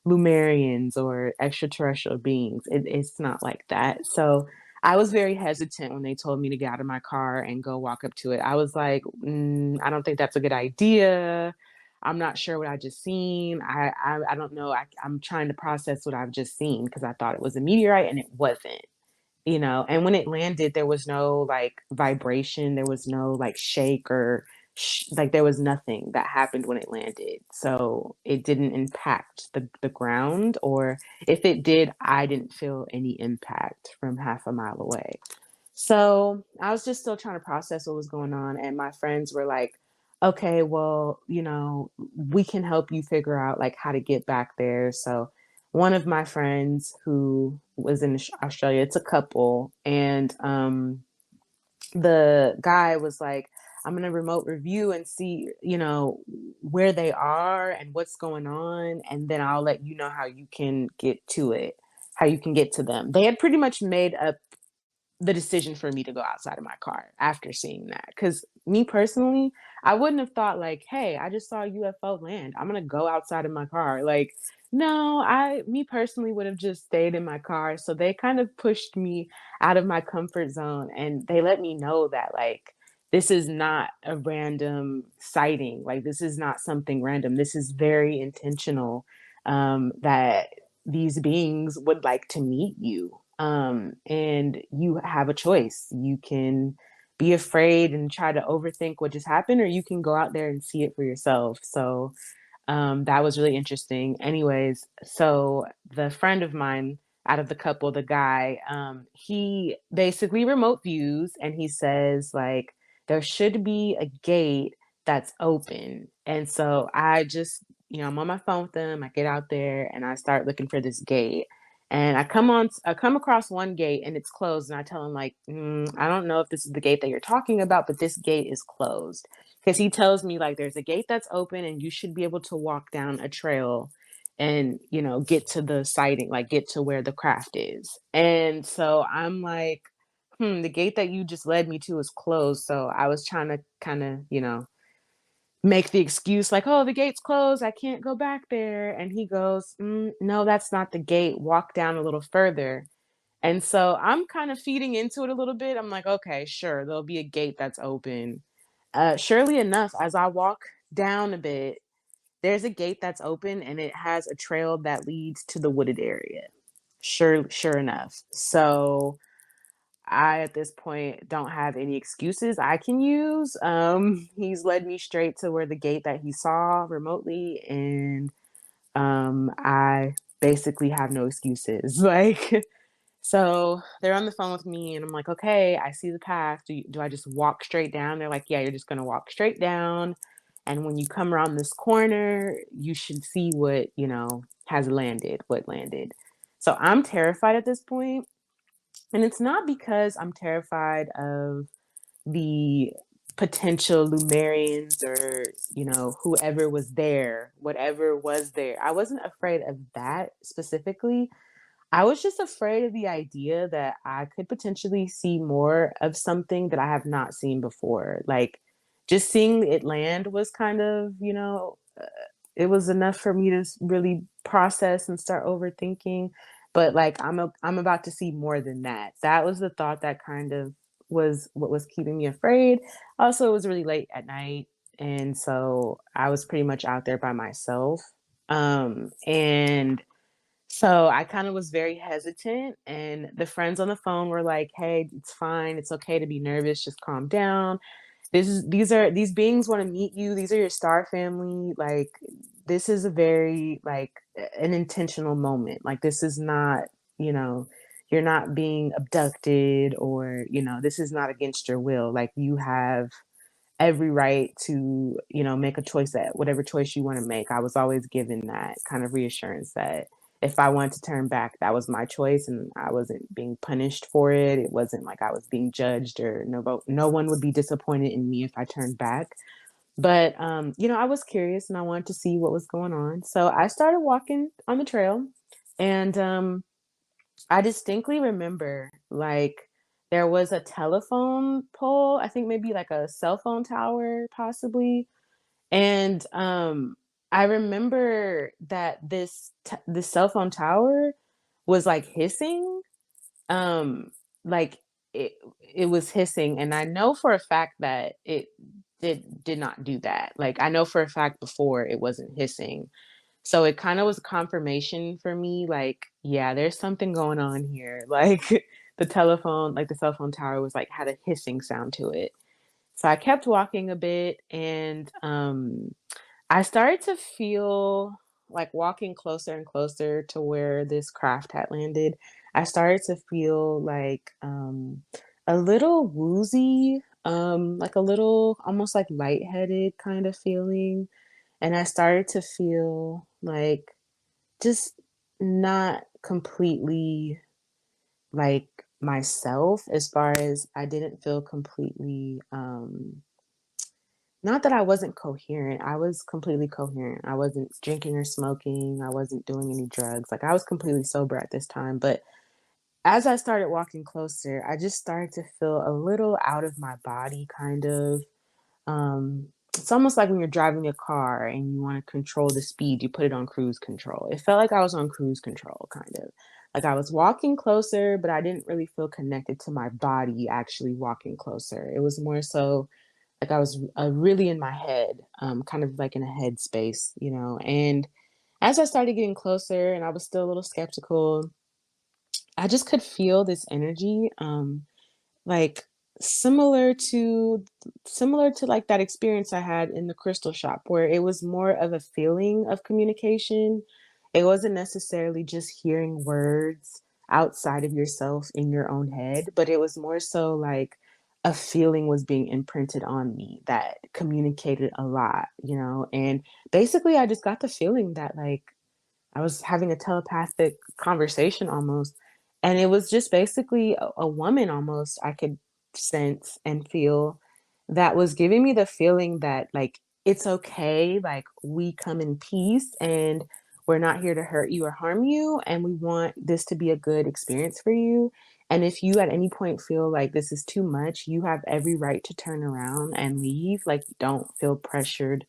Lumerians or extraterrestrial beings. It's not like that. So I was very hesitant when they told me to get out of my car and go walk up to it. I was like, I don't think that's a good idea. I'm not sure what I just seen. I don't know. I'm trying to process what I've just seen because I thought it was a meteorite and it wasn't. And when it landed, there was no like vibration, there was no like shake or like there was nothing that happened when it landed. So it didn't impact the ground, or if it did, I didn't feel any impact from half a mile away. So I was just still trying to process what was going on. And my friends were like, okay, well, we can help you figure out like how to get back there. So one of my friends who was in Australia, it's a couple, and the guy was like, I'm going to remote review and see, where they are and what's going on. And then I'll let you know how you can get to it, how you can get to them. They had pretty much made up the decision for me to go outside of my car after seeing that. Because me personally, I wouldn't have thought like, hey, I just saw a UFO land, I'm gonna go outside of my car. Like, no, me personally would have just stayed in my car. So they kind of pushed me out of my comfort zone, and they let me know that like this is not a random sighting. Like this is not something random. This is very intentional. That these beings would like to meet you, and you have a choice. You can be afraid and try to overthink what just happened, or you can go out there and see it for yourself. So that was really interesting. Anyways, so the friend of mine out of the couple, the guy, he basically remote views and he says, like, there should be a gate that's open. And so I just, I'm on my phone with them. I get out there and I start looking for this gate. And I come across one gate and it's closed. And I tell him, like, I don't know if this is the gate that you're talking about, but this gate is closed, because he tells me like there's a gate that's open and you should be able to walk down a trail and get to the sighting, like get to where the craft is. And so I'm like, the gate that you just led me to is closed. So I was trying to kind of make the excuse like, oh, the gate's closed, I can't go back there. And he goes, no, that's not the gate, walk down a little further. And so I'm kind of feeding into it a little bit. I'm like, okay, sure, there'll be a gate that's open. Surely enough, as I walk down a bit, there's a gate that's open and it has a trail that leads to the wooded area. Sure enough. So I, at this point, don't have any excuses I can use. He's led me straight to where the gate that he saw remotely, and I basically have no excuses. Like, so they're on the phone with me, and I'm like, okay, I see the path. Do I just walk straight down? They're like, yeah, you're just gonna walk straight down. And when you come around this corner, you should see what, has landed, what landed. So I'm terrified at this point. And it's not because I'm terrified of the potential Lumerians or, whoever was there, whatever was there. I wasn't afraid of that specifically. I was just afraid of the idea that I could potentially see more of something that I have not seen before. Like, just seeing it land was kind of, it was enough for me to really process and start overthinking. But like, I'm about to see more than that. That was the thought that kind of was what was keeping me afraid. Also, it was really late at night, and so I was pretty much out there by myself. And so I kind of was very hesitant, and the friends on the phone were like, "Hey, it's fine. It's okay to be nervous. Just calm down. These beings want to meet you. These are your star family. Like, this is a very like an intentional moment. Like, this is not, you know, you're not being abducted, or, this is not against your will. Like, you have every right to, make a choice, that whatever choice you want to make." I was always given that kind of reassurance that if I wanted to turn back, that was my choice, and I wasn't being punished for it. It wasn't like I was being judged, or no one would be disappointed in me if I turned back. But I was curious and I wanted to see what was going on. So I started walking on the trail, and I distinctly remember, like, there was a telephone pole, I think maybe like a cell phone tower possibly, and I remember that this cell phone tower was like hissing, um, like it it was hissing, and I know for a fact that it did not do that. Like, I know for a fact before it wasn't hissing. So it kind of was confirmation for me, like, yeah, there's something going on here. Like the cell phone tower was like had a hissing sound to it. So I kept walking a bit, and I started to feel like walking closer and closer to where this craft had landed. I started to feel like a little woozy, like a little almost like lightheaded kind of feeling. And I started to feel like just not completely like myself, as far as I didn't feel completely not that I wasn't coherent. I was completely coherent. I wasn't drinking or smoking. I wasn't doing any drugs. Like, I was completely sober at this time. But as I started walking closer, I just started to feel a little out of my body, kind of. It's almost like when you're driving a car and you want to control the speed, you put it on cruise control. It felt like I was on cruise control, kind of. Like, I was walking closer, but I didn't really feel connected to my body actually walking closer. It was more so like I was really in my head, kind of like in a head space, And as I started getting closer and I was still a little skeptical, I just could feel this energy. Like, similar to like that experience I had in the crystal shop, where it was more of a feeling of communication. It wasn't necessarily just hearing words outside of yourself in your own head, but it was more so like a feeling was being imprinted on me that communicated a lot, and basically I just got the feeling that, like, I was having a telepathic conversation almost. And it was just basically a woman almost I could sense and feel, that was giving me the feeling that, like, it's okay, like, we come in peace, and we're not here to hurt you or harm you. And we want this to be a good experience for you. And if you at any point feel like this is too much, you have every right to turn around and leave. Like, don't feel pressured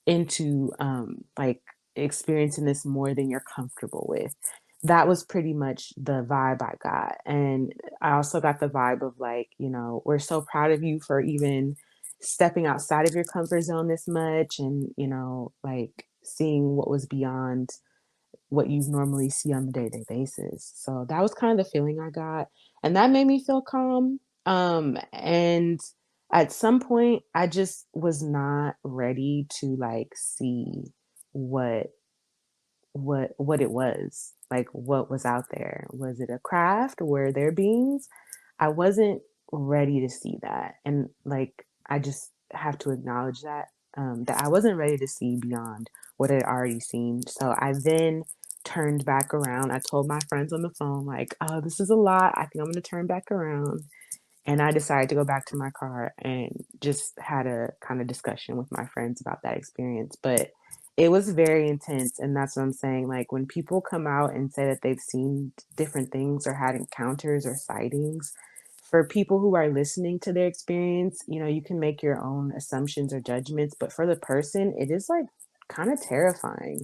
into like experiencing this more than you're comfortable with. That was pretty much the vibe I got. And I also got the vibe of, like, we're so proud of you for even stepping outside of your comfort zone this much, and like, seeing what was beyond what you normally see on a day-to-day basis. So that was kind of the feeling I got, and that made me feel calm. And at some point, I just was not ready to, like, see what what it was, like, what was out there. Was it a craft? Were there beings? I wasn't ready to see that, and, like, I just have to acknowledge that, that I wasn't ready to see beyond what I'd already seen. So I then turned back around. I told my friends on the phone, like, "Oh, this is a lot. I think I'm gonna turn back around." And I decided to go back to my car and just had a kind of discussion with my friends about that experience. But it was very intense. And that's what I'm saying. Like, when people come out and say that they've seen different things or had encounters or sightings, for people who are listening to their experience, you can make your own assumptions or judgments. But for the person, it is like kind of terrifying.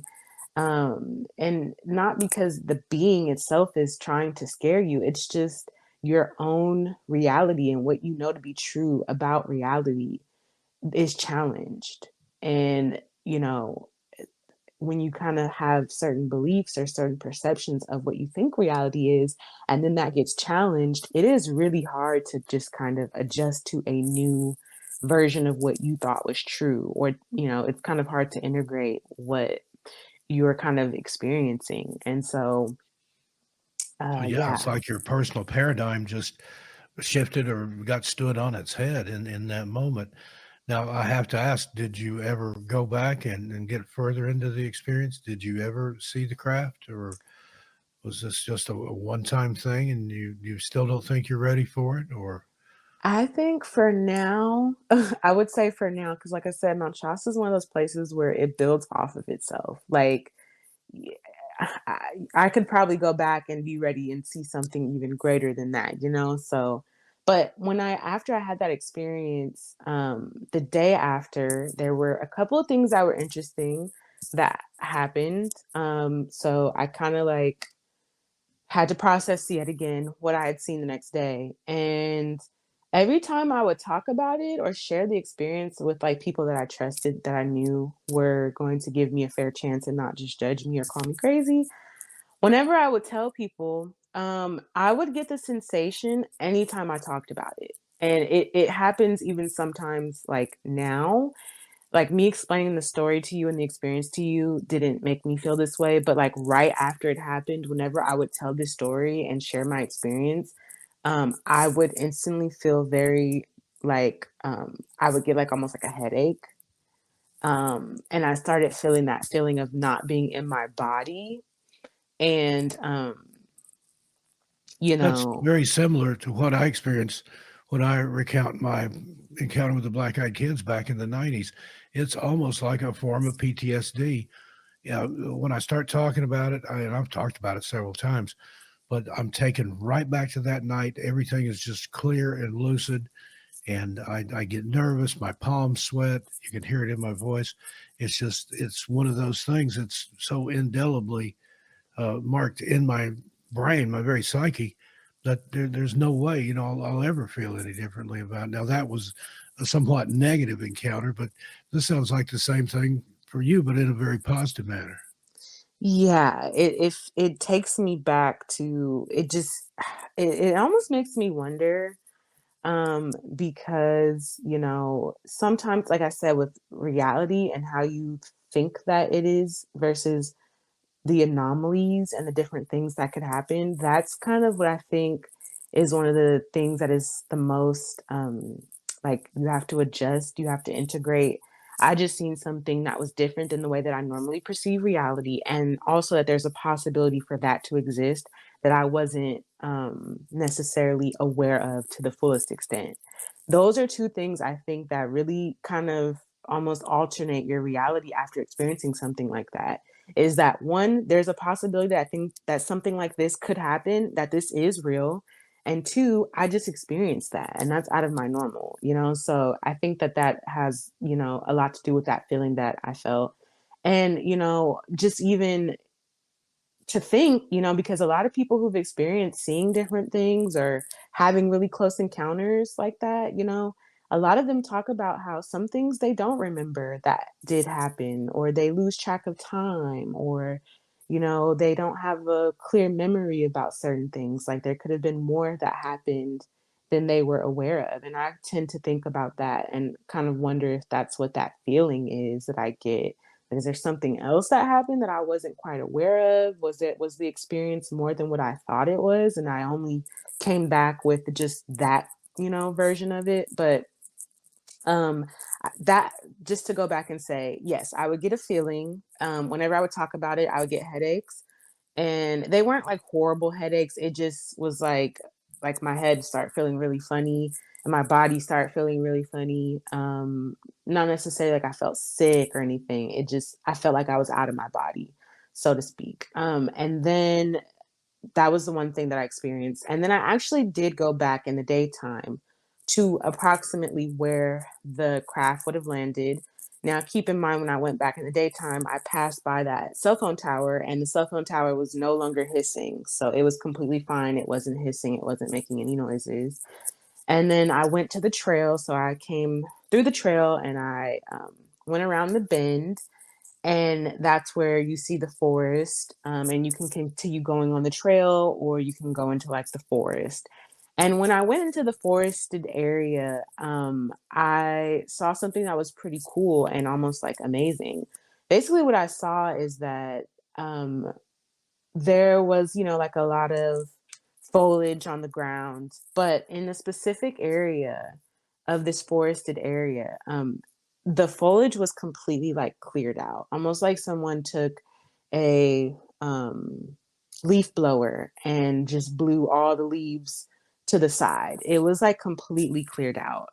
And not because the being itself is trying to scare you, it's just your own reality and what you know to be true about reality is challenged. And, when you kind of have certain beliefs or certain perceptions of what you think reality is, and then that gets challenged, it is really hard to just kind of adjust to a new version of what you thought was true. Or, it's kind of hard to integrate what you're kind of experiencing. And so, So, yeah, it's yeah. like your personal paradigm just shifted or got stood on its head in that moment. Now, I have to ask, did you ever go back and get further into the experience? Did you ever see the craft or Was this just a one-time thing and you still don't think you're ready for it, or I think for now, I would say for now, because like I said, Mount Shasta is one of those places where it builds off of itself. Like, yeah, I could probably go back and be ready and see something even greater than that, you know? So, but when after I had that experience, the day after, there were a couple of things that were interesting that happened. So I kind of like had to process yet again what I had seen the next day. And every time I would talk about it or share the experience with like people that I trusted that I knew were going to give me a fair chance and not just judge me or call me crazy, whenever I would tell people, I would get the sensation anytime I talked about it. And it happens even sometimes like now, like me explaining the story to you and the experience to you didn't make me feel this way, but like right after it happened, whenever I would tell this story and share my experience, I would instantly feel very like I would get like almost like a headache. And I started feeling that feeling of not being in my body. And you that's know, very similar to what I experienced when I recount my encounter with the Black Eyed Kids back in the '90s. It's almost like a form of PTSD. Yeah, when I start talking about it, and I've talked about it several times, but I'm taken right back to that night. Everything is just clear and lucid, and I get nervous. My palms sweat. You can hear it in my voice. It's one of those things that's so indelibly marked in my brain, my very psyche, that there's no way, I'll ever feel any differently about it. Now, that was a somewhat negative encounter, but this sounds like the same thing for you, but in a very positive manner. yeah, it takes me back to it just it almost makes me wonder because sometimes like I said with reality and how you think that it is versus the anomalies and the different things that could happen, that's kind of what I think is one of the things that is the most like you have to adjust, you have to integrate. I just seen something that was different than the way that I normally perceive reality, and also that there's a possibility for that to exist that I wasn't necessarily aware of to the fullest extent. Those are two things I think that really kind of almost alternate your reality after experiencing something like that. Is that one, there's a possibility that I think that something like this could happen, that this is real. And two, I just experienced that and that's out of my normal, you know? So I think that that has, a lot to do with that feeling that I felt. And, just even to think, because a lot of people who've experienced seeing different things or having really close encounters like that, a lot of them talk about how some things they don't remember that did happen, or they lose track of time, or, they don't have a clear memory about certain things. Like there could have been more that happened than they were aware of. And I tend to think about that and kind of wonder if that's what that feeling is that I get. Is there something else that happened that I wasn't quite aware of? Was the experience more than what I thought it was, and I only came back with just that, version of it? But um that just to go back and say, yes, I would get a feeling. Whenever I would talk about it, I would get headaches, and they weren't like horrible headaches. It just was like my head start feeling really funny and my body start feeling really funny. Not necessarily like I felt sick or anything. It just I felt like I was out of my body, so to speak. And then that was the one thing that I experienced. And then I actually did go back in the daytime to approximately where the craft would have landed. Now, keep in mind, when I went back in the daytime, I passed by that cell phone tower, and the cell phone tower was no longer hissing. So it was completely fine. It wasn't hissing, it wasn't making any noises. And then I went to the trail. So I came through the trail and I went around the bend, and that's where you see the forest, and you can continue going on the trail or you can go into like the forest. And when I went into the forested area, I saw something that was pretty cool and almost like amazing. Basically what I saw is that um, there was, like a lot of foliage on the ground, but in a specific area of this forested area, the foliage was completely like cleared out, almost like someone took a leaf blower and just blew all the leaves to the side. It was like completely cleared out.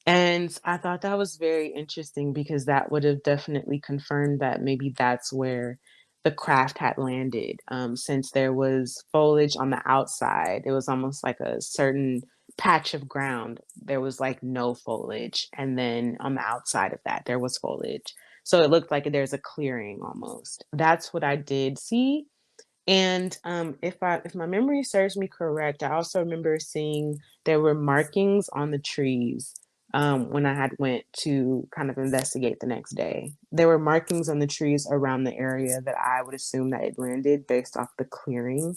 And I thought that was very interesting because that would have definitely confirmed that maybe that's where the craft had landed. Since there was foliage on the outside, it was almost like a certain patch of ground. There was like no foliage. And then on the outside of that, there was foliage. So it looked like there's a clearing almost. That's what I did see. And, if my memory serves me correct, I also remember seeing there were markings on the trees, when I had went to kind of investigate the next day. There were markings on the trees around the area that I would assume that it landed based off the clearing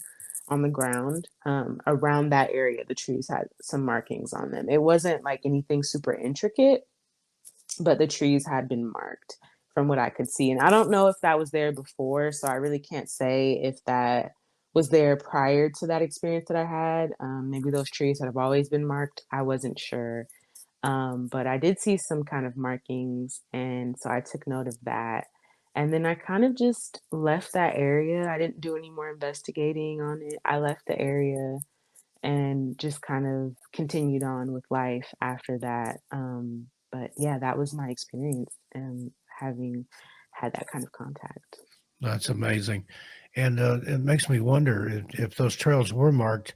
on the ground. Around that area, the trees had some markings on them. It wasn't like anything super intricate, but the trees had been marked from what I could see. And I don't know if that was there before, so I really can't say if that was there prior to that experience that I had. Maybe those trees had have always been marked. I wasn't sure. But I did see some kind of markings, and so I took note of that. And then I kind of just left that area. I didn't do any more investigating on it. I left the area and just kind of continued on with life after that. But yeah, that was my experience having had that kind of contact. That's amazing. And it makes me wonder if those trails were marked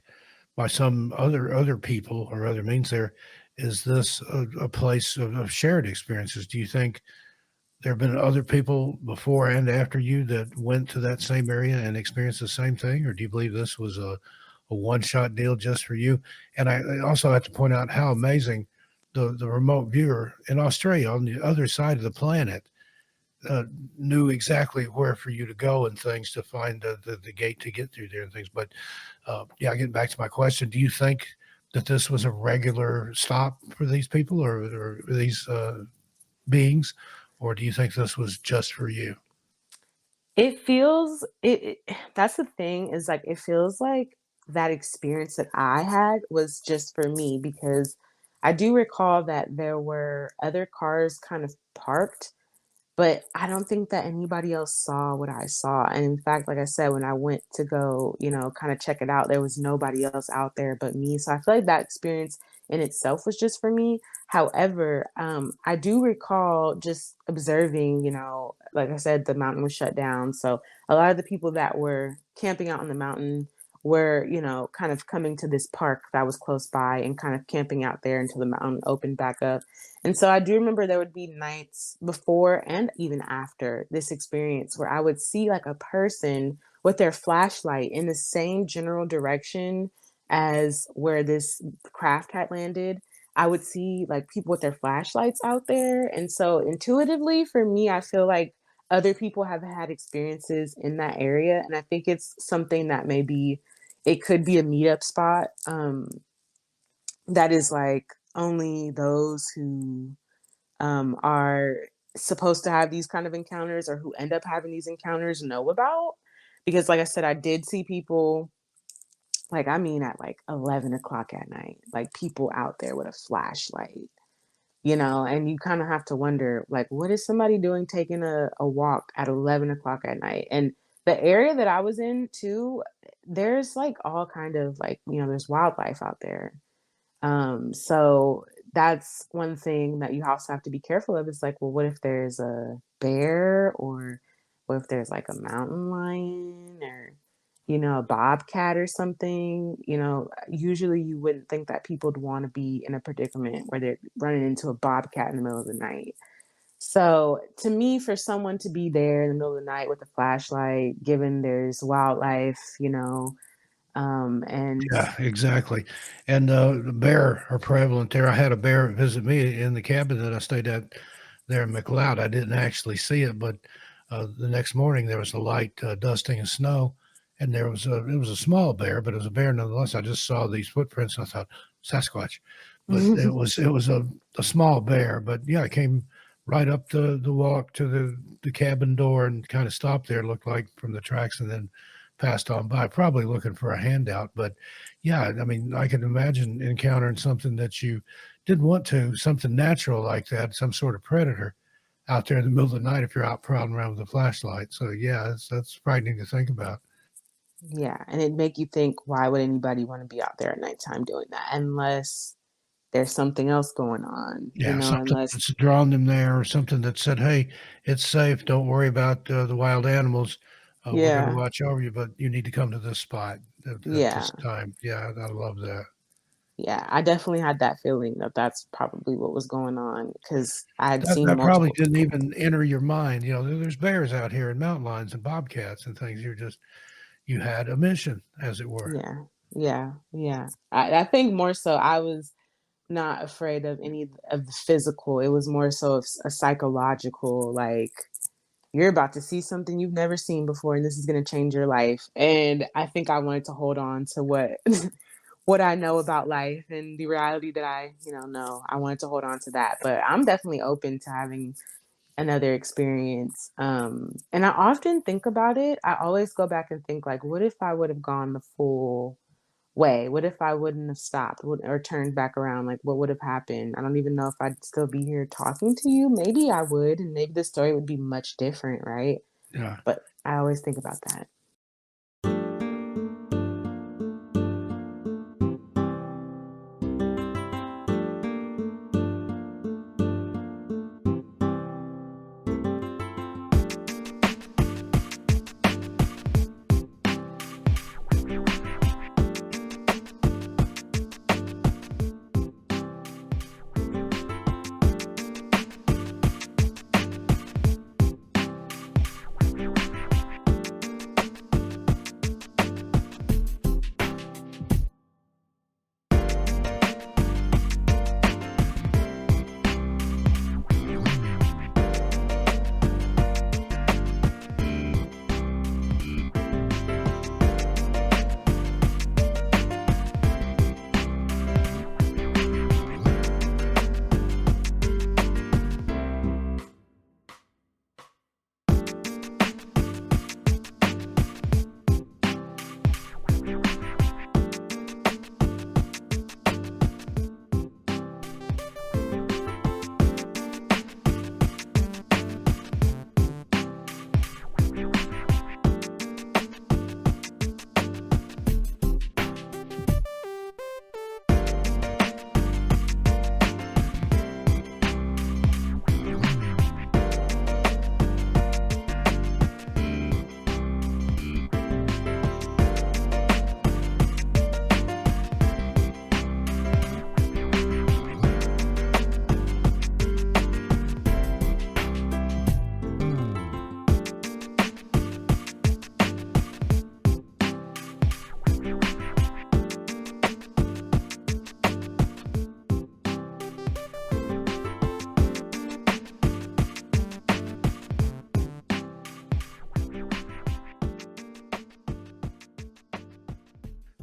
by some other people or other means there, is this a place of shared experiences? Do you think there have been other people before and after you that went to that same area and experienced the same thing, or do you believe this was a one shot deal just for you? And I also have to point out how amazing the remote viewer in Australia on the other side of the planet uh, knew exactly where for you to go and things to find the gate to get through there and things. But yeah, getting back to my question, do you think that this was a regular stop for these people or these beings, or do you think this was just for you? It feels that's the thing is like it feels like that experience that I had was just for me because I do recall that there were other cars kind of parked, but I don't think that anybody else saw what I saw, and in fact, like I said, when I went to go, kinda check it out, there was nobody else out there but me, so I feel like that experience in itself was just for me. However, I do recall just observing, like I said, the mountain was shut down, so a lot of the people that were camping out on the mountain were, kind of coming to this park that was close by and kind of camping out there until the mountain opened back up. And so I do remember there would be nights before and even after this experience where I would see like a person with their flashlight in the same general direction as where this craft had landed. I would see like people with their flashlights out there. And so intuitively for me, I feel like other people have had experiences in that area. And I think it's something that maybe it could be a meetup spot. That is like only those who are supposed to have these kind of encounters or who end up having these encounters know about. Because, like I said, I did see people, like, I mean, at like 11 o'clock at night, like people out there with a flashlight, and you kind of have to wonder, like, what is somebody doing taking a walk at 11 o'clock at night? And the area that I was in, too, there's like all kind of like, there's wildlife out there. So that's one thing that you also have to be careful of. It's like, well, what if there's a bear or what if there's like a mountain lion or, a bobcat or something? Usually you wouldn't think that people would want to be in a predicament where they're running into a bobcat in the middle of the night. So to me, for someone to be there in the middle of the night with a flashlight, given there's wildlife, and Yeah, exactly. And the bear are prevalent there. I had a bear visit me in the cabin that I stayed at there in McLeod. I didn't actually see it, but the next morning there was a light dusting of snow, and it was a small bear, but it was a bear nonetheless. I just saw these footprints and I thought Sasquatch, but it was a small bear. But yeah, it came right up the walk to the cabin door and kind of stopped there. Looked like from the tracks, and then passed on by, probably looking for a handout. But yeah, I mean, I can imagine encountering something that you didn't want to, something natural like that, some sort of predator out there in the middle of the night if you're out prowling around with a flashlight. So yeah, that's frightening to think about. Yeah, and it make you think, why would anybody wanna be out there at nighttime doing that? Unless there's something else going on, Yeah, something unless that's drawn them there or something that said, "Hey, it's safe, don't worry about, the wild animals, we're gonna yeah, watch over you, but you need to come to this spot at yeah, this time." Yeah, I love that. yeah, I definitely had that feeling that that's probably what was going on because I had That seen that probably multiple didn't people. even enter your mind, there's bears out here and mountain lions and bobcats and things, you had a mission, as it were. Yeah, yeah, yeah. I think more so I was not afraid of any of the physical, it was more so of a psychological, like, you're about to see something you've never seen before, and this is gonna change your life, and I think I wanted to hold on to what what I know about life and the reality that I know. I wanted to hold on to that, but I'm definitely open to having another experience, and I often think about it. I always go back and think, like, what if I would have gone the full way? What if I wouldn't have stopped or turned back around? Like, what would have happened? I don't even know if I'd still be here talking to you. Maybe I would, and maybe the story would be much different, right? Yeah. But I always think about that.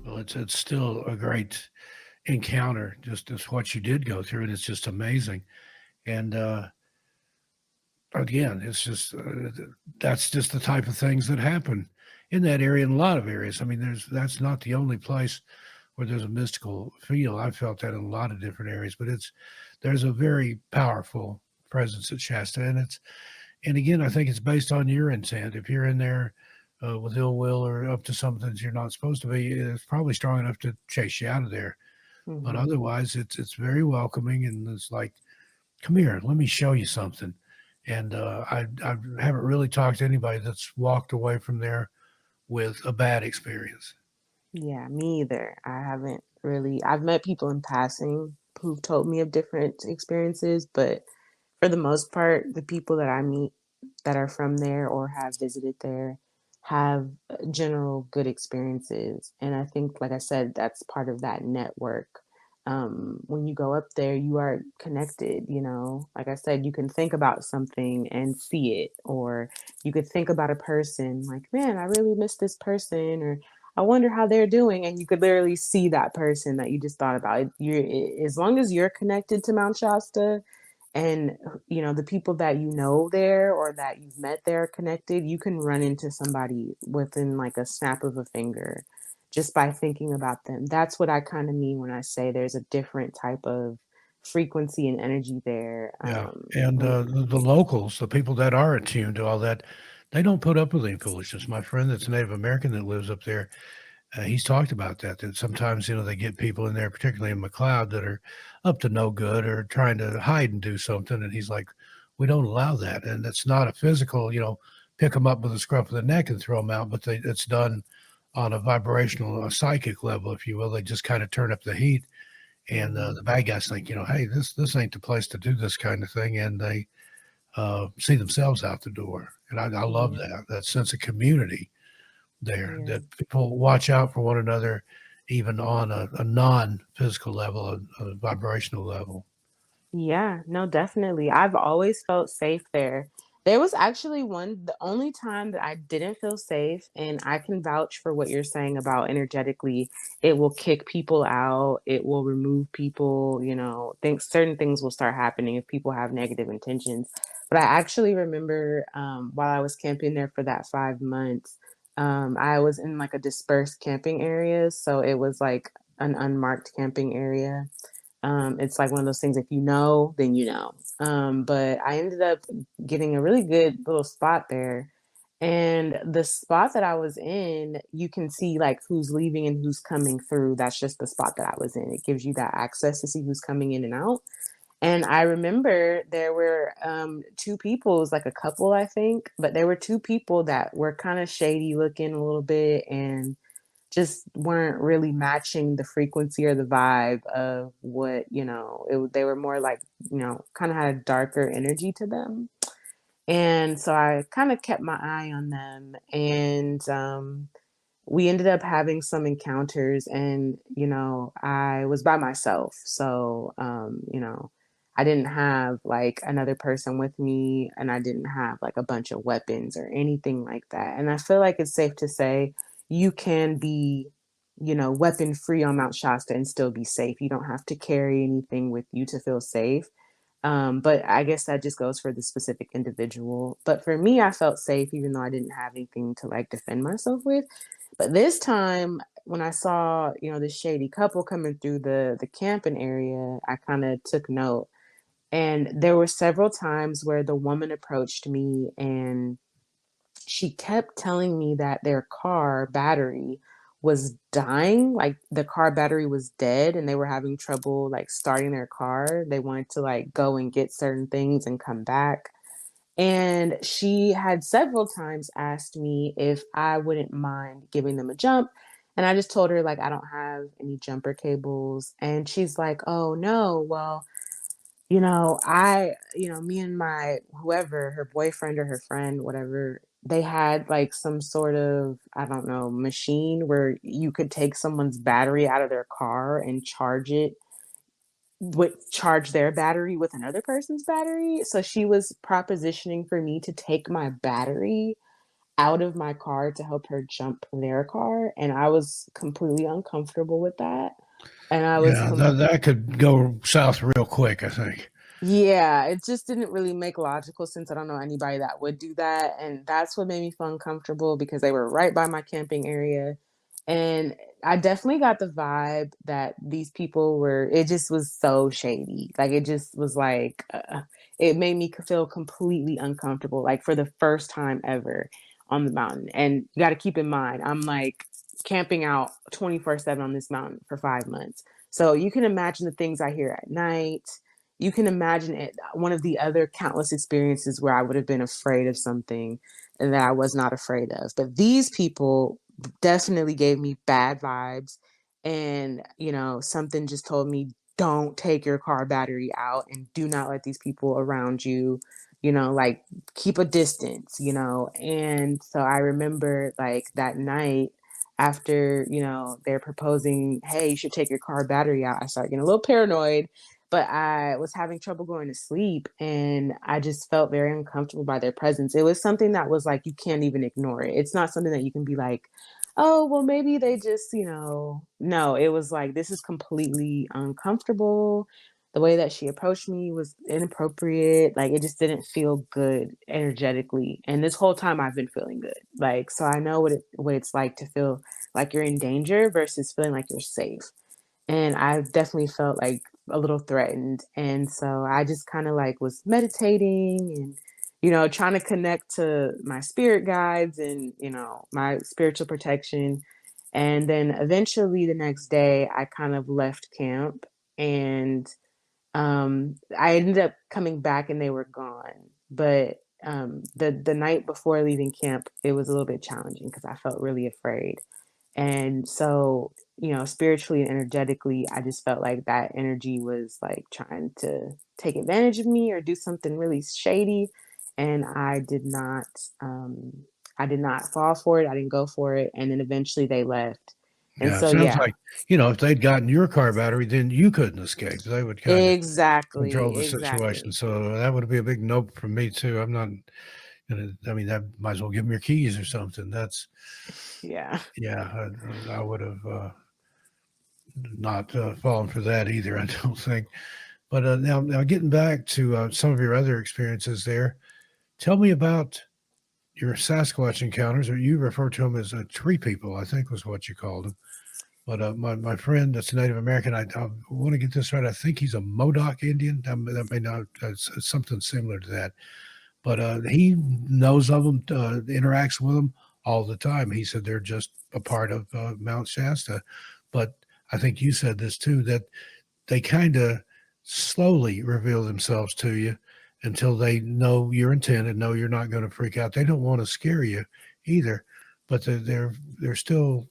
Well, it's still a great encounter, just as what you did go through, and it's just amazing. And again, it's just that's just the type of things that happen in that area, in a lot of areas. I mean, that's not the only place where there's a mystical feel. I felt that in a lot of different areas, but there's a very powerful presence at Shasta, and again, I think it's based on your intent. If you're in there with ill will or up to something that you're not supposed to be, it's probably strong enough to chase you out of there. But Hmm. otherwise, it's very welcoming, and it's like, come here, let me show you something. And I haven't really talked to anybody that's walked away from there with a bad experience. Yeah, me either. I haven't really. I've met people in passing who've told me of different experiences, but for the most part, the people that I meet that are from there or have visited there have general good experiences. And I think, like I said, that's part of that network. When you go up there, you are connected. Like I said, you can think about something and see it, or you could think about a person like, man, I really miss this person, or I wonder how they're doing. And you could literally see that person that you just thought about. As long as you're connected to Mount Shasta, and the people that you know there or that you've met there connected, you can run into somebody within like a snap of a finger just by thinking about them. That's what I kind of mean when I say there's a different type of frequency and energy there. Yeah, and the locals, the people that are attuned to all that, They don't put up with any foolishness. My friend that's Native American that lives up there, he's talked about that, that sometimes, they get people in there, particularly in McLeod, that are up to no good or trying to hide and do something. And he's like, we don't allow that. And it's not a physical, pick them up with a scruff of the neck and throw them out, but it's done on a vibrational, a psychic level, if you will. They just kind of turn up the heat. And Mhm. the bad guys think, hey, this ain't the place to do this kind of thing. And they see themselves out the door. And I love Yeah, that sense of community there, yeah. that people watch out for one another, even on a non-physical level, a vibrational level. Yeah, no, definitely. I've always felt safe there. There was actually the only time that I didn't feel safe, and I can vouch for what you're saying about energetically, it will kick people out, it will remove people, things certain things will start happening if people have negative intentions. But I actually remember while I was camping there for that 5 months, I was in like a dispersed camping area. So it was like an unmarked camping area. It's like one of those things, if you know, then you know. But I ended up getting a really good little spot there. And the spot that I was in, you can see like who's leaving and who's coming through. That's just the spot that I was in. It gives you that access to see who's coming in and out. And I remember there were two people, it was like a couple, I think, but there were two people that were kind of shady looking a little bit. And just weren't really matching the frequency or the vibe of what, they were more like, kind of had a darker energy to them. And so I kind of kept my eye on them. And we ended up having some encounters, and I was by myself, so I didn't have like another person with me, and I didn't have like a bunch of weapons or anything like that. And I feel like it's safe to say you can be weapon free on Mount Shasta and still be safe. You don't have to carry anything with you to feel safe. But I guess that just goes for the specific individual. But for me, I felt safe even though I didn't have anything to like defend myself with. But this time, when I saw, this shady couple coming through the camping area, I kind of took note. And there were several times where the woman approached me and she kept telling me that their car battery was dying, like the car battery was dead and they were having trouble like starting their car. They wanted to like go and get certain things and come back. And she had several times asked me if I wouldn't mind giving them a jump. And I just told her, like, I don't have any jumper cables. And she's like, oh, no, well, me and my whoever, her boyfriend or her friend, whatever, they had like some sort of, I don't know, machine where you could take someone's battery out of their car and charge their battery with another person's battery. So she was propositioning for me to take my battery out of my car to help her jump their car. And I was completely uncomfortable with that. And I was Yeah, that could go south real quick, I think. Yeah, it just didn't really make logical sense. I don't know anybody that would do that, and that's what made me feel uncomfortable because they were right by my camping area, and I definitely got the vibe that these people were it just was so shady. Like, it just was like, it made me feel completely uncomfortable, like, for the first time ever on the mountain. And you gotta keep in mind, I'm, like, camping out 24/7 on this mountain for 5 months. So you can imagine the things I hear at night. You can imagine it, one of the other countless experiences where I would have been afraid of something and that I was not afraid of. But these people definitely gave me bad vibes. And, something just told me, don't take your car battery out and do not let these people around you, like, keep a distance. And so I remember like that night after, they're proposing, hey, you should take your car battery out. I started getting a little paranoid, but I was having trouble going to sleep and I just felt very uncomfortable by their presence. It was something that was like, you can't even ignore it. It's not something that you can be like, oh, well, maybe they just, no, it was like, this is completely uncomfortable. The way that she approached me was inappropriate. Like, it just didn't feel good energetically. And this whole time I've been feeling good. Like, so I know what it's like to feel like you're in danger versus feeling like you're safe. And I definitely felt like a little threatened. And so I just kind of like was meditating and, trying to connect to my spirit guides and, my spiritual protection. And then eventually the next day, I kind of left camp and I ended up coming back and they were gone. But the night before leaving camp, it was a little bit challenging because I felt really afraid. And so, spiritually and energetically, I just felt like that energy was like trying to take advantage of me or do something really shady. And I did not fall for it. I didn't go for it. And then eventually they left. And Yeah, it so, sounds yeah, like, if they'd gotten your car battery, then you couldn't escape. They would kinda control exactly, the situation, exactly. so that would be a big nope from me too. I'm not gonna I mean, that might as well give 'em your keys or something. That's Yeah. yeah, I would have, not, fallen for that either, I don't think. But, now getting back to, some of your other experiences there, tell me about your Sasquatch encounters, or you refer to them as, tree people, I think was what you called them. But, my friend that's Native American, I wanna get this right, I think he's a Modoc Indian, that may not it's something similar to that, but, he knows of them, interacts with them all the time. He said they're just a part of, Mount Shasta, but I think you said this too, that they kinda slowly reveal themselves to you until they know your intent and know you're not gonna freak out. They don't wanna scare you either, but they're still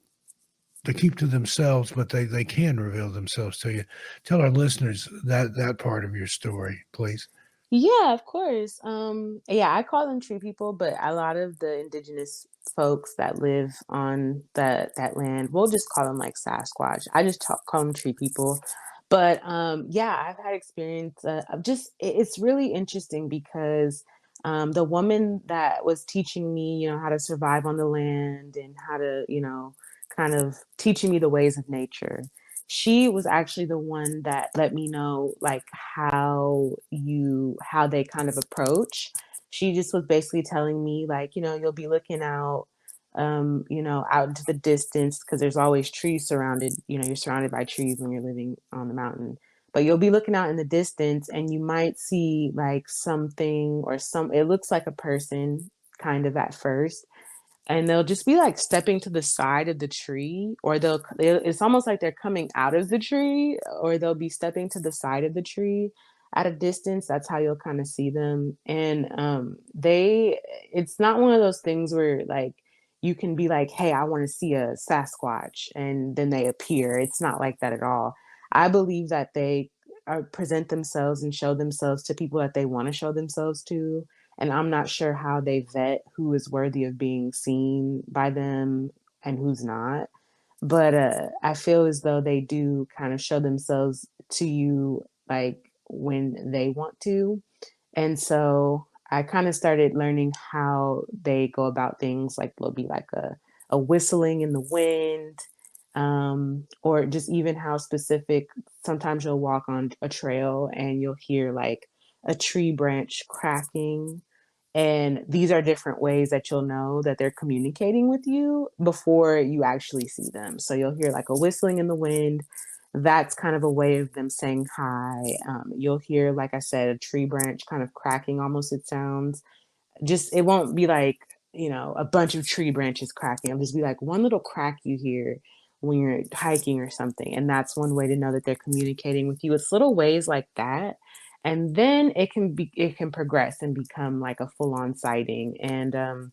they keep to themselves, but they can reveal themselves to you. Tell our listeners that part of your story, please. Yeah, of course. Yeah, I call them tree people, but a lot of the indigenous folks that live on that land, we'll just call them like Sasquatch. I just call them tree people. But yeah, I've had experience of just it's really interesting because the woman that was teaching me, how to survive on the land and how to, kind of teaching me the ways of nature, she was actually the one that let me know like how they kind of approach. She just was basically telling me like, you'll be looking out out into the distance because there's always trees surrounded, you're surrounded by trees when you're living on the mountain. But you'll be looking out in the distance and you might see like something or it looks like a person kind of at first, and they'll just be like stepping to the side of the tree, or it's almost like they're coming out of the tree, or they'll be stepping to the side of the tree at a distance. That's how you'll kind of see them. And it's not one of those things where like you can be like, hey, I want to see a Sasquatch, and then they appear. It's not like that at all. I believe that they present themselves and show themselves to people that they want to show themselves to, and I'm not sure how they vet who is worthy of being seen by them and who's not. But I feel as though they do kind of show themselves to you like when they want to. And so I kind of started learning how they go about things. Like there'll be like a whistling in the wind, or just even how specific. Sometimes you'll walk on a trail and you'll hear like a tree branch cracking, and these are different ways that you'll know that they're communicating with you before you actually see them. So you'll hear like a whistling in the wind. That's kind of a way of them saying hi. You'll hear, like I said, a tree branch kind of cracking, almost it sounds. Just, it won't be like, a bunch of tree branches cracking. It'll just be like one little crack you hear when you're hiking or something. And that's one way to know that they're communicating with you. It's little ways like that. And then it can progress and become like a full-on sighting. And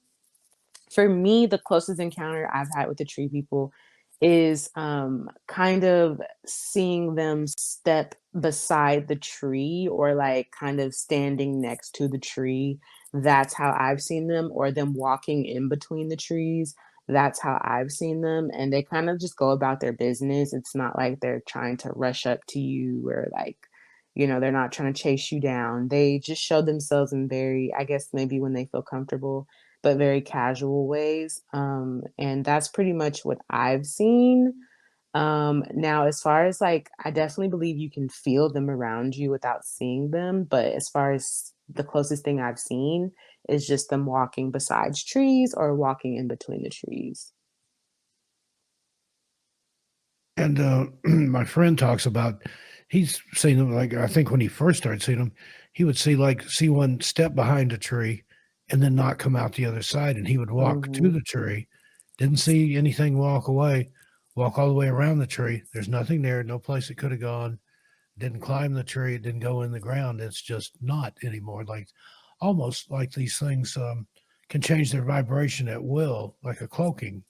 for me, the closest encounter I've had with the tree people is kind of seeing them step beside the tree or like kind of standing next to the tree. That's how I've seen them, or them walking in between the trees. That's how I've seen them. And they kind of just go about their business. It's not like they're trying to rush up to you or like, they're not trying to chase you down. They just show themselves in very, I guess, maybe when they feel comfortable, but very casual ways. And that's pretty much what I've seen. Now, as far as like, I definitely believe you can feel them around you without seeing them. But as far as the closest thing I've seen is just them walking besides trees or walking in between the trees. And, my friend talks about he's seen them, like, I think when he first started seeing them, he would see one step behind a tree, and then not come out the other side. And he would walk to Mhm. the tree, didn't see anything, walk away, walk all the way around the tree. There's nothing there, no place it could have gone. Didn't climb the tree, it didn't go in the ground. It's just not anymore. Like almost like these things can change their vibration at will, like a cloaking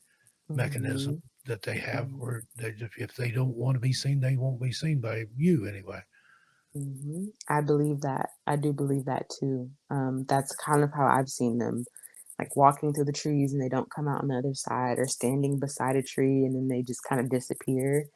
mechanism Mhm. that they have, Mhm. where they, if they don't want to be seen, they won't be seen by you anyway. I believe that. I do believe that too. That's kind of how I've seen them, like walking through the trees and they don't come out on the other side, or standing beside a tree and then they just kind of disappear.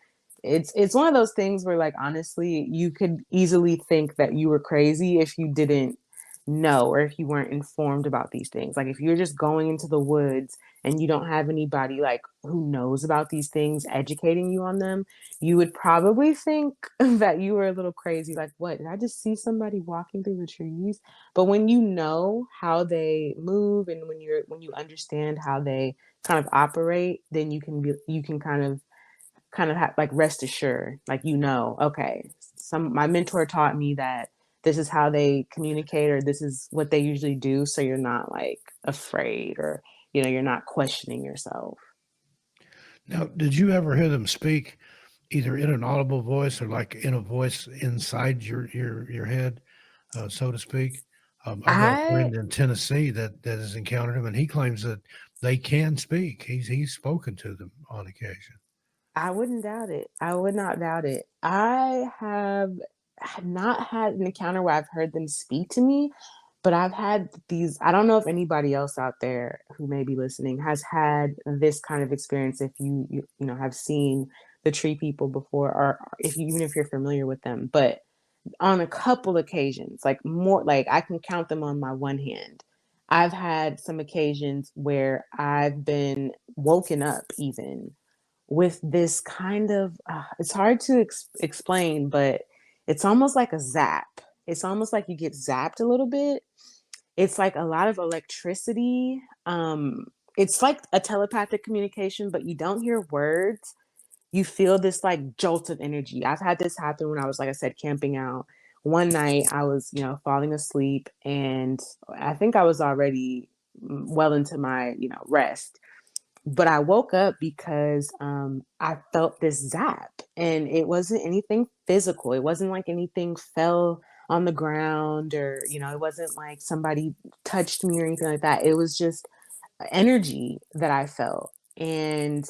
It's one of those things where, like, honestly, you could easily think that you were crazy if you didn't know, or if you weren't informed about these things. Like, if you're just going into the woods and you don't have anybody like who knows about these things educating you on them, you would probably think that you were a little crazy. Like, what? Did I just see somebody walking through the trees? But when you know how they move, and when you understand how they kind of operate, then you can kind of have, like, rest assured, like, okay, some my mentor taught me that this is how they communicate, or this is what they usually do, so you're not like afraid, or you're not questioning yourself. Now, did you ever hear them speak either in an audible voice or like in a voice inside your head, so to speak? I've got a I friend in Tennessee that has encountered them, and he claims that they can speak. He's spoken to them on occasion. I wouldn't doubt it. I would not doubt it. I have not had an encounter where I've heard them speak to me, but I've had these. I don't know if anybody else out there who may be listening has had this kind of experience. If you have seen the tree people before, or if even if you're familiar with them, but on a couple occasions, like more, like I can count them on my one hand. I've had some occasions where I've been woken up even with this kind of it's hard to explain, but it's almost like a zap. It's almost like you get zapped a little bit. It's like a lot of electricity. It's like a telepathic communication, but you don't hear words. You feel this like jolt of energy. I've had this happen when I was, like I said, camping out. One night I was, falling asleep, and I think I was already well into my, rest, but I woke up because I felt this zap, and it wasn't anything physical. It wasn't like anything fell on the ground, or it wasn't like somebody touched me or anything like that. It was just energy that I felt, and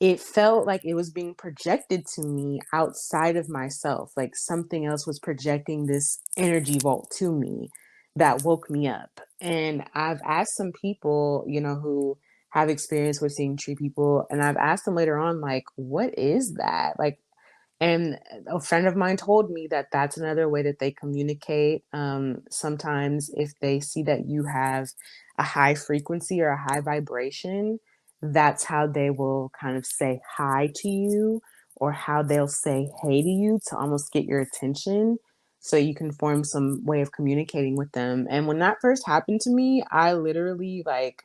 it felt like it was being projected to me outside of myself. Like something else was projecting this energy vault to me that woke me up. And I've asked some people, who have experience with seeing tree people, and I've asked them later on, like, what is that? Like, and a friend of mine told me that that's another way that they communicate. Sometimes, if they see that you have a high frequency or a high vibration, that's how they will kind of say hi to you, or how they'll say hey to you to almost get your attention. So you can form some way of communicating with them. And when that first happened to me, I literally, like,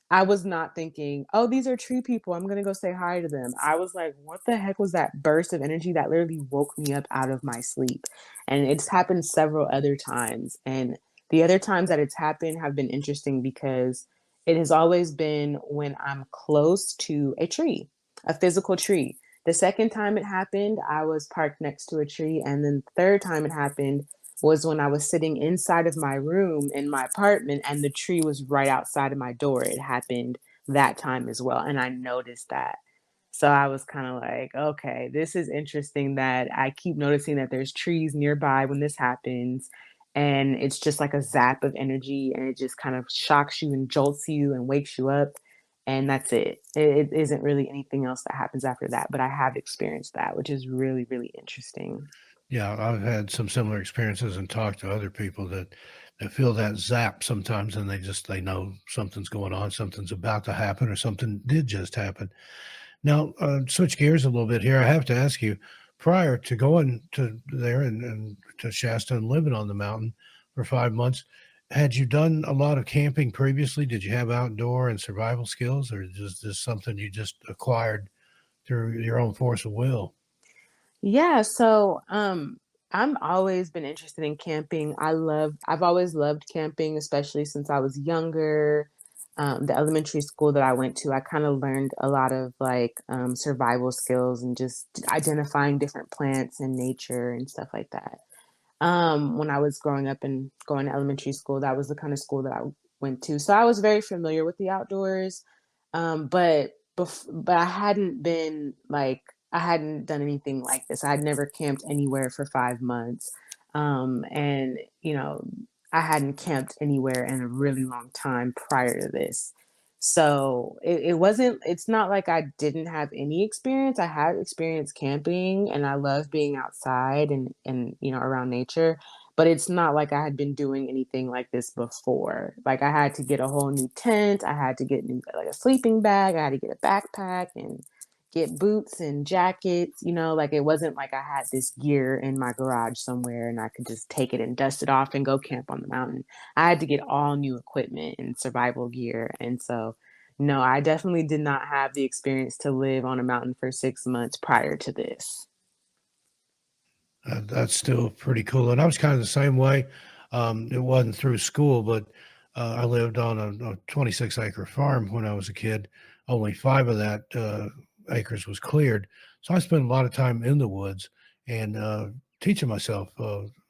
I was not thinking, "Oh, these are tree people. I'm gonna go say hi to them." I was like, "What the heck was that burst of energy that literally woke me up out of my sleep?" And it's happened several other times. And the other times that it's happened have been interesting because it has always been when I'm close to a tree, a physical tree. The second time it happened, I was parked next to a tree. And then the third time it happened was when I was sitting inside of my room in my apartment, and the tree was right outside of my door. It happened that time as well, and I noticed that. So I was kind of like, okay, this is interesting that I keep noticing that there's trees nearby when this happens. And it's just like a zap of energy, and it just kind of shocks you and jolts you and wakes you up. And that's it. It isn't really anything else that happens after that. But I have experienced that, which is really, really interesting. Yeah, I've had some similar experiences and talked to other people that feel that zap sometimes, and they know something's going on, something's about to happen, or something did just happen. Now, switch gears a little bit here. I have to ask you, prior to going to there and to Shasta and living on the mountain for 5 months, had you done a lot of camping previously? Did you have outdoor and survival skills, or is this something you just acquired through your own force of will? Yeah, so, I'm always been interested in camping. I've always loved camping, especially since I was younger. The elementary school that I went to, I kind of learned a lot of like survival skills and just identifying different plants and nature and stuff like that. When I was growing up and going to elementary school, that was the kind of school that I went to. So I was very familiar with the outdoors. But I hadn't been like I hadn't done anything like this. I had never camped anywhere for 5 months. And I hadn't camped anywhere in a really long time prior to this. So it's not like I didn't have any experience. I had experience camping and I love being outside and around nature, but it's not like I had been doing anything like this before. Like I had to get a whole new tent, I had to get like a sleeping bag, I had to get a backpack and get boots and jackets, like it wasn't like I had this gear in my garage somewhere and I could just take it and dust it off and go camp on the mountain. I had to get all new equipment and survival gear. And so, no, I definitely did not have the experience to live on a mountain for 6 months prior to this. That's still pretty cool. And I was kind of the same way. It wasn't through school, but I lived on a 26-acre farm when I was a kid. Only five of that acres was cleared. So I spent a lot of time in the woods and teaching myself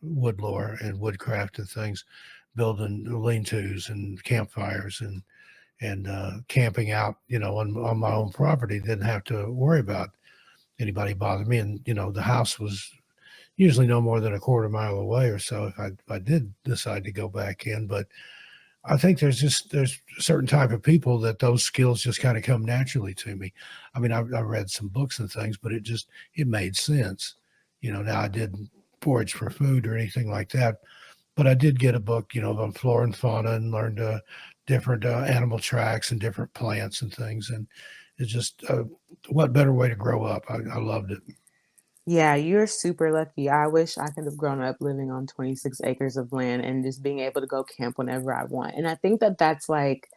wood lore and woodcraft and things, building lean-tos and campfires and camping out, on my own property. Didn't have to worry about anybody bothering me. And, the house was usually no more than a quarter mile away or so if I did decide to go back in. But I think there's a certain type of people that those skills just kind of come naturally to me. I mean, I read some books and things, but it made sense. Now I didn't forage for food or anything like that, but I did get a book, on flora and fauna and learned different animal tracks and different plants and things. And it's just what better way to grow up? I loved it. Yeah, you're super lucky. I wish I could have grown up living on 26 acres of land and just being able to go camp whenever I want. And I think that that's like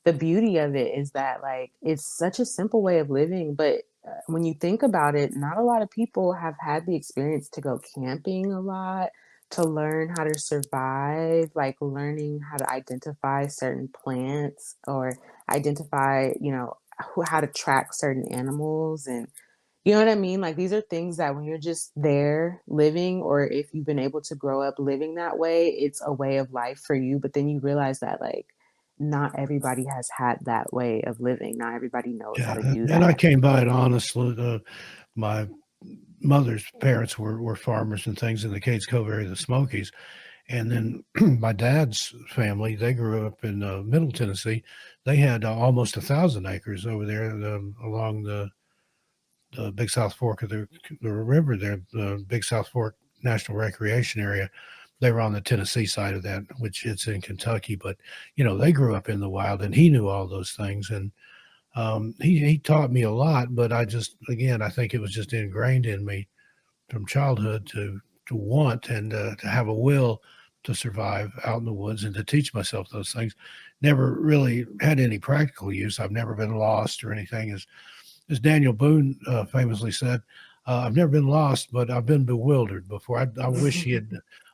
the beauty of it is that like it's such a simple way of living, but when you think about it, not a lot of people have had the experience to go camping a lot, to learn how to survive, like learning how to identify certain plants or identify, how to track certain animals and you know what I mean? Like these are things that when you're just there living, or if you've been able to grow up living that way, it's a way of life for you. But then you realize that like not everybody has had that way of living. Not everybody knows how Yeah, to do and I that. came by it honestly. My mother's parents were farmers and things in the Cades Cove area, the Smokies, and then my dad's family, they grew up in Middle Tennessee. They had almost 1,000 acres over there along the Big South Fork of the river there, the Big South Fork National Recreation Area. They were on the Tennessee side of that, which it's in Kentucky, but they grew up in the wild, and he knew all those things, and he taught me a lot. But again, I think it was just ingrained in me from childhood to want and to have a will to survive out in the woods and to teach myself those things. Never really had any practical use. I've never been lost or anything, as Daniel Boone famously said. I've never been lost, but I've been bewildered before. I wish he had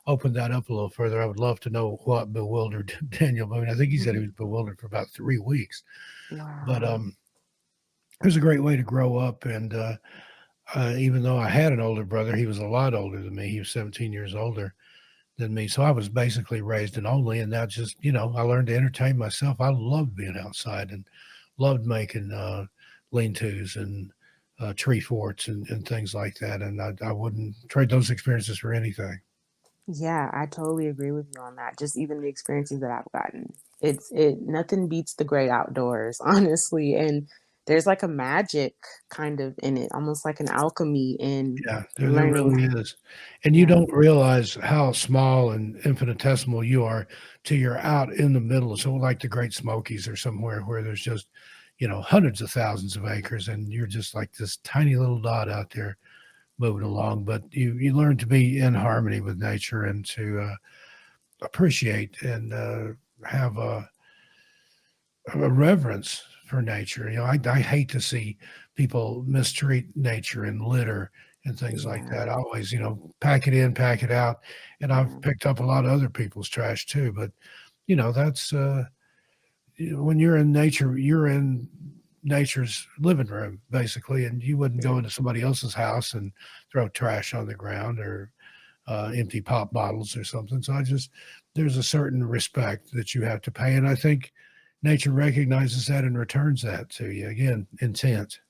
opened that up a little further. I would love to know what bewildered Daniel Boone. I think he said he was bewildered for about 3 weeks. But Wow. it was a great way to grow up. And even though I had an older brother, he was a lot older than me. He was 17 years older than me. So I was basically raised an only. And that just, I learned to entertain myself. I loved being outside and loved making lean-tos and tree forts and things like that. And I wouldn't trade those experiences for anything. Yeah, I totally agree with you on that. Just even the experiences that I've gotten. It nothing beats the great outdoors, honestly. And there's like a magic kind of in it, almost like an alchemy in Yeah, there learning. really is. And you Yeah. don't realize how small and infinitesimal you are till you're out in the middle of somewhere like the Great Smokies or somewhere where there's just, hundreds of thousands of acres and you're just like this tiny little dot out there moving along. But you learn to be in harmony with nature and to appreciate and have a reverence for nature. I hate to see people mistreat nature and litter and things like Yeah, that. I always, pack it in, pack it out, and I've yeah, picked up a lot of other people's trash too. But that's when you're in nature, you're in nature's living room basically, and you wouldn't go yeah, into somebody else's house and throw trash on the ground or empty pop bottles or something. So there's a certain respect that you have to pay, and I think nature recognizes that and returns that to you. Again, intent.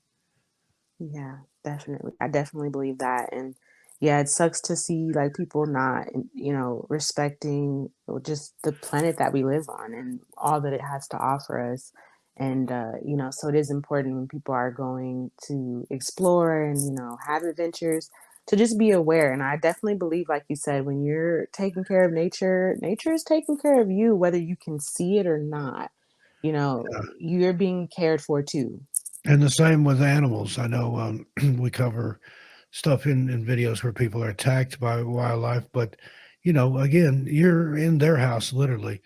yeah, definitely. I definitely believe that. And yeah, it sucks to see like people not, respecting just the planet that we live on and all that it has to offer us. And, so it is important when people are going to explore and, have adventures to just be aware. And I definitely believe, like you said, when you're taking care of nature, nature is taking care of you, whether you can see it or not. You're being cared for too. And the same with animals. I know we cover stuff in videos where people are attacked by wildlife, but again, you're in their house literally,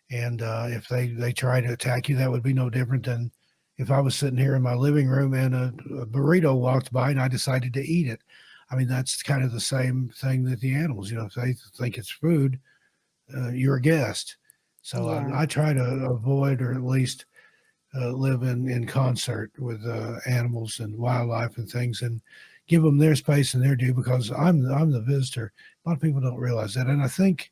and if they try to attack you, that would be no different than if I was sitting here in my living room and a burrito walked by and I decided to eat it. I mean, that's kind of the same thing that the animals. If they think it's food, you're a guest. So Yeah. I try to avoid or at least live in concert with animals and wildlife and things, and give them their space and their due because I'm the visitor. A lot of people don't realize that, and I think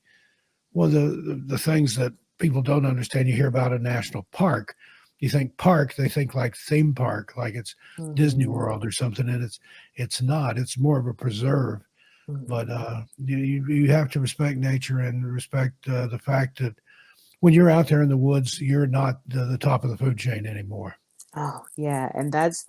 one of the things that people don't understand, you hear about a national park, you think park, they think like theme park, like it's Disney Mhm. World or something, and it's not. It's more of a preserve. But Mhm. you have to respect nature and respect the fact that when you're out there in the woods, you're not the top of the food chain anymore. Oh, yeah, and that's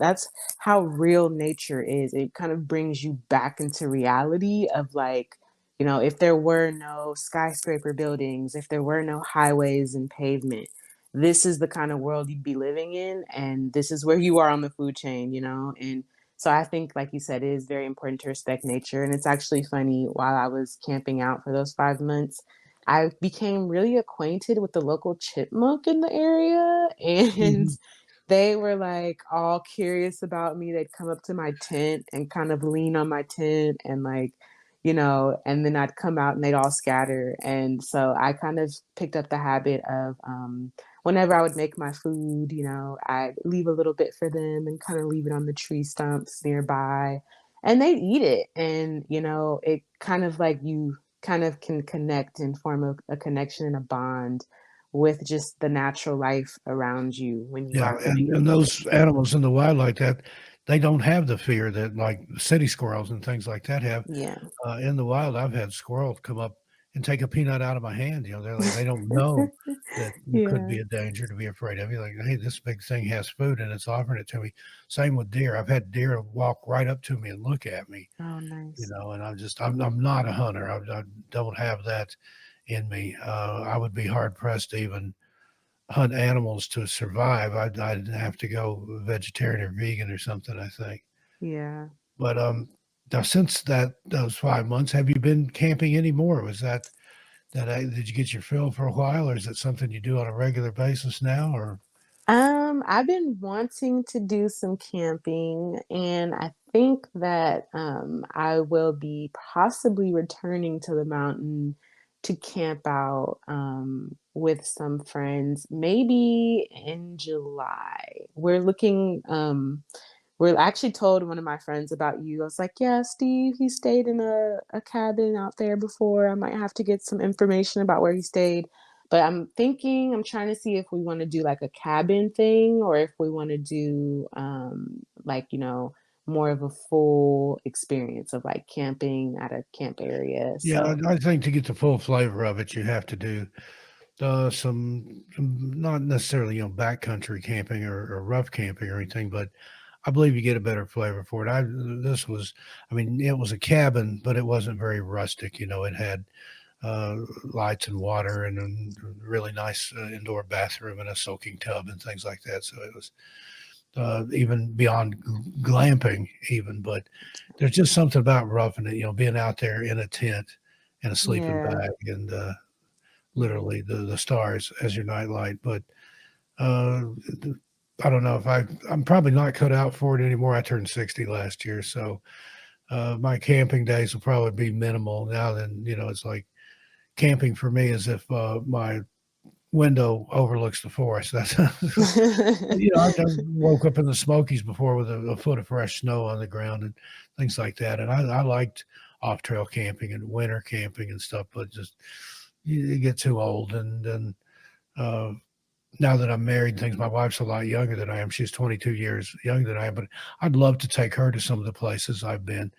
how real nature is. It kind of brings you back into reality of like, if there were no skyscraper buildings, if there were no highways and pavement, this is the kind of world you'd be living in, and this is where you are on the food chain. And so I think, like you said, it is very important to respect nature. And it's actually funny, while I was camping out for those 5 months, I became really acquainted with the local chipmunk in the area, and Mhm. they were, like, all curious about me. They'd come up to my tent and kind of lean on my tent and, like, and then I'd come out and they'd all scatter, and so I kind of picked up the habit of, whenever I would make my food, I'd leave a little bit for them and kinda leave it on the tree stumps nearby, and they'd eat it, and, it kind of like you kind of can connect and form a connection and a bond with just the natural life around you when you Yeah, are living and in nature. those animals in the wild like that, they don't have the fear that, like, city squirrels and things like that have. Yeah. In the wild, I've had squirrels come up and take a peanut out of my hand, they're like they don't know that there could Yeah. be a danger to be afraid of. You're like, "Hey, this big thing has food and it's offering it to me." Same with deer. I've had deer walk right up to me and look at me, Oh, nice. and I'm not a hunter. I don't have that in me. I would be hard pressed to even hunt animals to survive. I'd have to go vegetarian or vegan or something, I think. Yeah. But, now since those 5 months, have you been camping anymore? Was did you get your fill for a while, or is it something you do on a regular basis now, or I've been wanting to do some camping, and I think that I will be possibly returning to the mountain to camp out with some friends, maybe in July. We're actually told one of my friends about you. I was like, "Yeah, Steve, he stayed in a cabin out there before. I might have to get some information about where he stayed." But I'm trying to see if we wanna do, like, a cabin thing or if we wanna do, like, more of a full experience of, like, camping at a camp area, yeah, so I think to get the full flavor of it, you have to do, some not necessarily, backcountry camping or rough camping or anything, but I believe you get a better flavor for it. This was I mean, it was a cabin, but it wasn't very rustic, it had lights and water and a really nice indoor bathroom and a soaking tub and things like that. So it was even beyond glamping, even. But there's just something about roughing it, being out there in a tent and a sleeping yeah, bag and yeah. literally the stars as your nightlight. But uh, I don't know if I'm probably not cut out for it anymore. I turned 60 last year, so My camping days will probably be minimal now. Then it's like camping for me is if my window overlooks the forest. That's I've woke up in the Smokies before with a foot of fresh snow on the ground and things like that. And I liked off trail camping and winter camping and stuff, but just you get too old. And then uh, now that I'm married and things, my wife's a lot younger than I am. She's 22 years younger than I am, but I'd love to take her to some of the places I've been.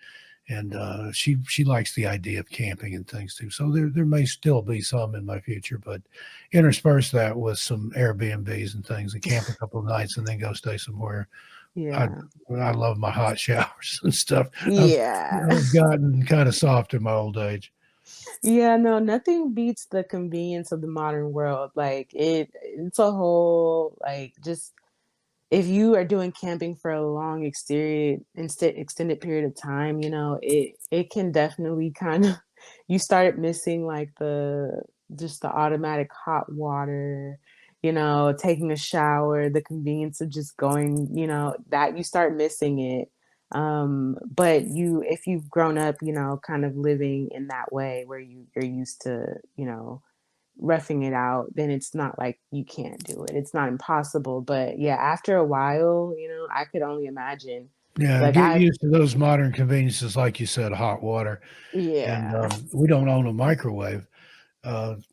And she likes the idea of camping and things too. So there may still be some in my future, but intersperse that with some Airbnbs and things, and camp a couple of nights and then go stay somewhere. I Yeah. I love my hot showers and stuff. I've Yeah. I've gotten kind of soft in my old age. Yeah, no, nothing beats the convenience of the modern world. Like it's a whole like just if you are doing camping for a long extended period of time, it can definitely kind of you start missing like the just the automatic hot water, taking a shower, the convenience of just going, that you start missing it. But if you've grown up, kind of living in that way where you're used to, roughing it out, then it's not like you can't do it. It's not impossible, but yeah, after a while, I could only imagine. Yeah, Like get I used to those modern conveniences, like you said, hot water. And Yeah. we don't own a microwave,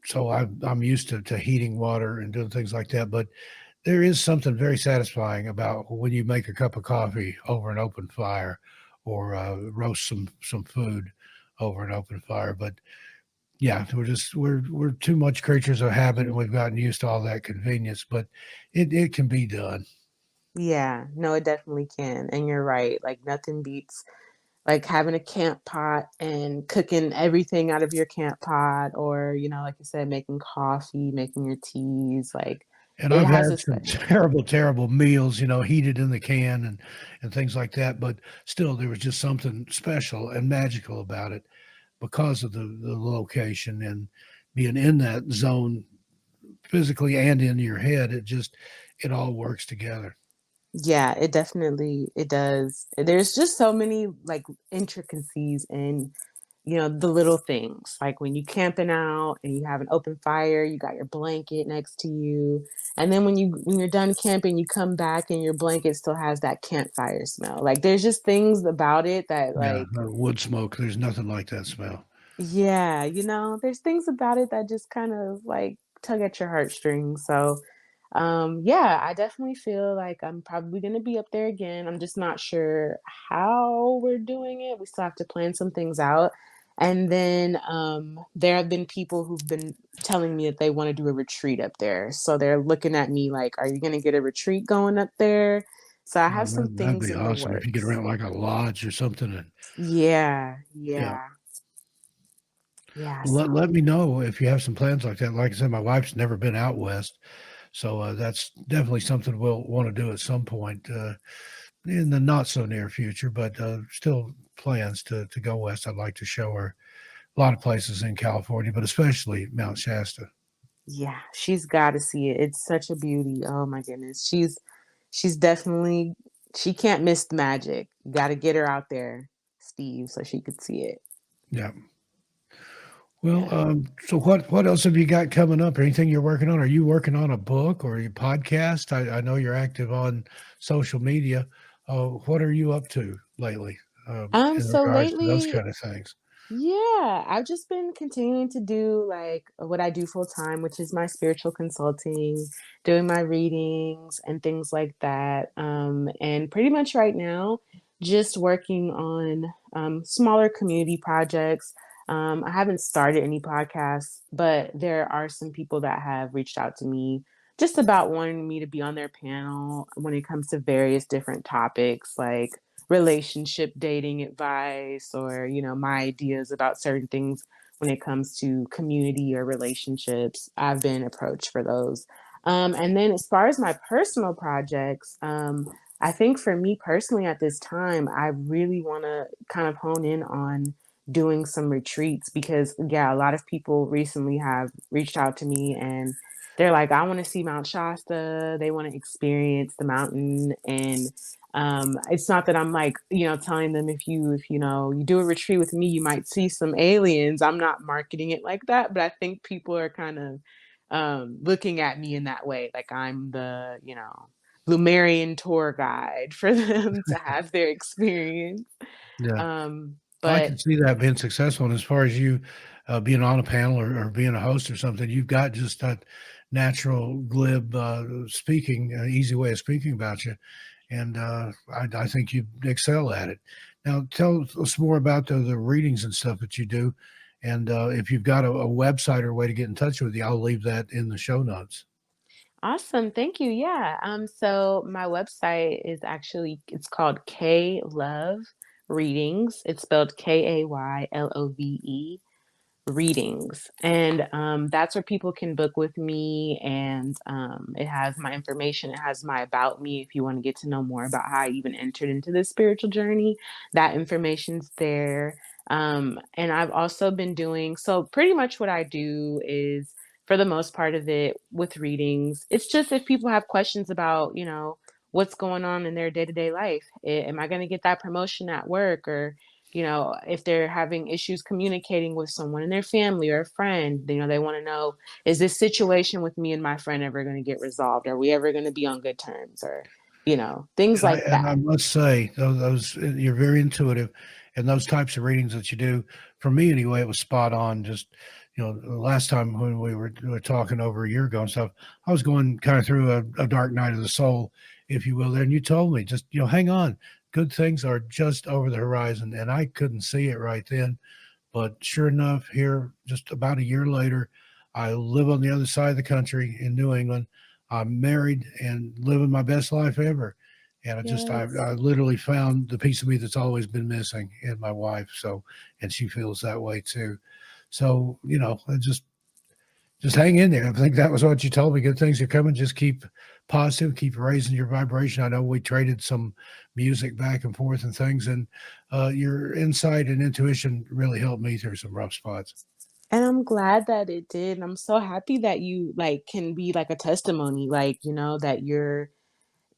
so I'm used to heating water and doing things like that. But there is something very satisfying about when you make a cup of coffee over an open fire, or roast some food over an open fire. But yeah, we're too much creatures of habit, and we've gotten used to all that convenience. But it can be done. Yeah, no, it definitely can, and you're right, like, nothing beats, like, having a camp pot and cooking everything out of your camp pot or, like you said, making coffee, making your teas, like, And it I've has had a some special terrible, terrible meals, heated in the can and things like that. But still, there was just something special and magical about it because of the location and being in that zone physically and in your head. It all works together. Yeah, it does. There's just so many, like, intricacies in, the little things, like when you camping out and you have an open fire, you got your blanket next to you, and then when you're done camping, you come back and your blanket still has that campfire smell. Like, there's just things about it that, Yeah, like wood smoke. There's nothing like that smell. yeah, there's things about it that just kind of, like, tug at your heartstrings, so yeah, I definitely feel like I'm probably gonna be up there again. I'm just not sure how we're doing it. We still have to plan some things out. And then there have been people who've been telling me that they want to do a retreat up there. So they're looking at me like, are you gonna get a retreat going up there? So I have Well, some that'd things be in the awesome if you could works. rent like a lodge or something. And Yeah, yeah, yeah, yeah. well, So let me know if you have some plans like that. Like I said, my wife's never been out west, so that's definitely something we'll want to do at some point in the not so near future. But still plans to go west. I'd like to show her a lot of places in California, but especially Mount Shasta. yeah, she's got to see it. It's such a beauty. Oh my goodness. She's definitely she can't miss the magic. You got to get her out there, Steve, so she could see it. Yeah. Well, Yeah. so what else have you got coming up? Anything you're working on? Are you working on a book or a podcast? I know you're active on social media. What are you up to lately in So regards to those lately kind of things? Yeah, I've just been continuing to do like what I do full time, which is my spiritual consulting, doing my readings and things like that. And pretty much right now, just working on smaller community projects. I haven't started any podcasts, but there are some people that have reached out to me just about wanting me to be on their panel when it comes to various different topics like relationship dating advice or my ideas about certain things when it comes to community or relationships. I've been approached for those. And then as far as my personal projects, I think for me personally at this time I really want to kind of hone in on doing some retreats because yeah, a lot of people recently have reached out to me and they're like, I want to see Mount Shasta, they want to experience the mountain, and It's not that I'm like, telling them if you do a retreat with me, you might see some aliens. I'm not marketing it like that, but I think people are kind of looking at me in that way, like I'm the, Lumerian tour guide for them to have their experience. Yeah. I But can see that being successful, and as far as you, being on a panel or being a host or something, you've got just that natural glib, speaking, easy way of speaking about you, and, I think you excel at it. Now tell us more about the readings and stuff that you do, and, if you've got a website or a way to get in touch with you, I'll leave that in the show notes. awesome, thank you. Yeah. So my website is it's called K Love Readings. It's spelled KAYLOVE readings. And that's where people can book with me. And it has my information, it has my about me. If you want to get to know more about how I even entered into this spiritual journey, that information's there. And I've also been doing so pretty much what I do is for the most part of it with readings. It's just if people have questions about, what's going on in their day-to-day life. Am I going to get that promotion at work? Or if they're having issues communicating with someone in their family or a friend, they want to know, is this situation with me and my friend ever going to get resolved? Are we ever going to be on good terms? Or, things And I like and I that. must say, those you're very intuitive, and those types of readings that you do, for me anyway, it was spot on. Just, the last time when we were talking over a year ago and stuff, I was going kind of through a dark night of the soul, if you will, there, and you told me, just, hang on, good things are just over the horizon, and I couldn't see it right then. But sure enough, here just about a year later, I live on the other side of the country in New England. I'm married and living my best life ever. And I Yes. literally found the piece of me that's always been missing in my wife. So, and she feels that way too. So, I just hang in there. I think that was what you told me. Good things are coming. Just keep positive, keep raising your vibration. I know we traded some music back and forth and things, and your insight and intuition really helped me through some rough spots. And I'm glad that it did. And I'm so happy that you like can be like a testimony, like, that you're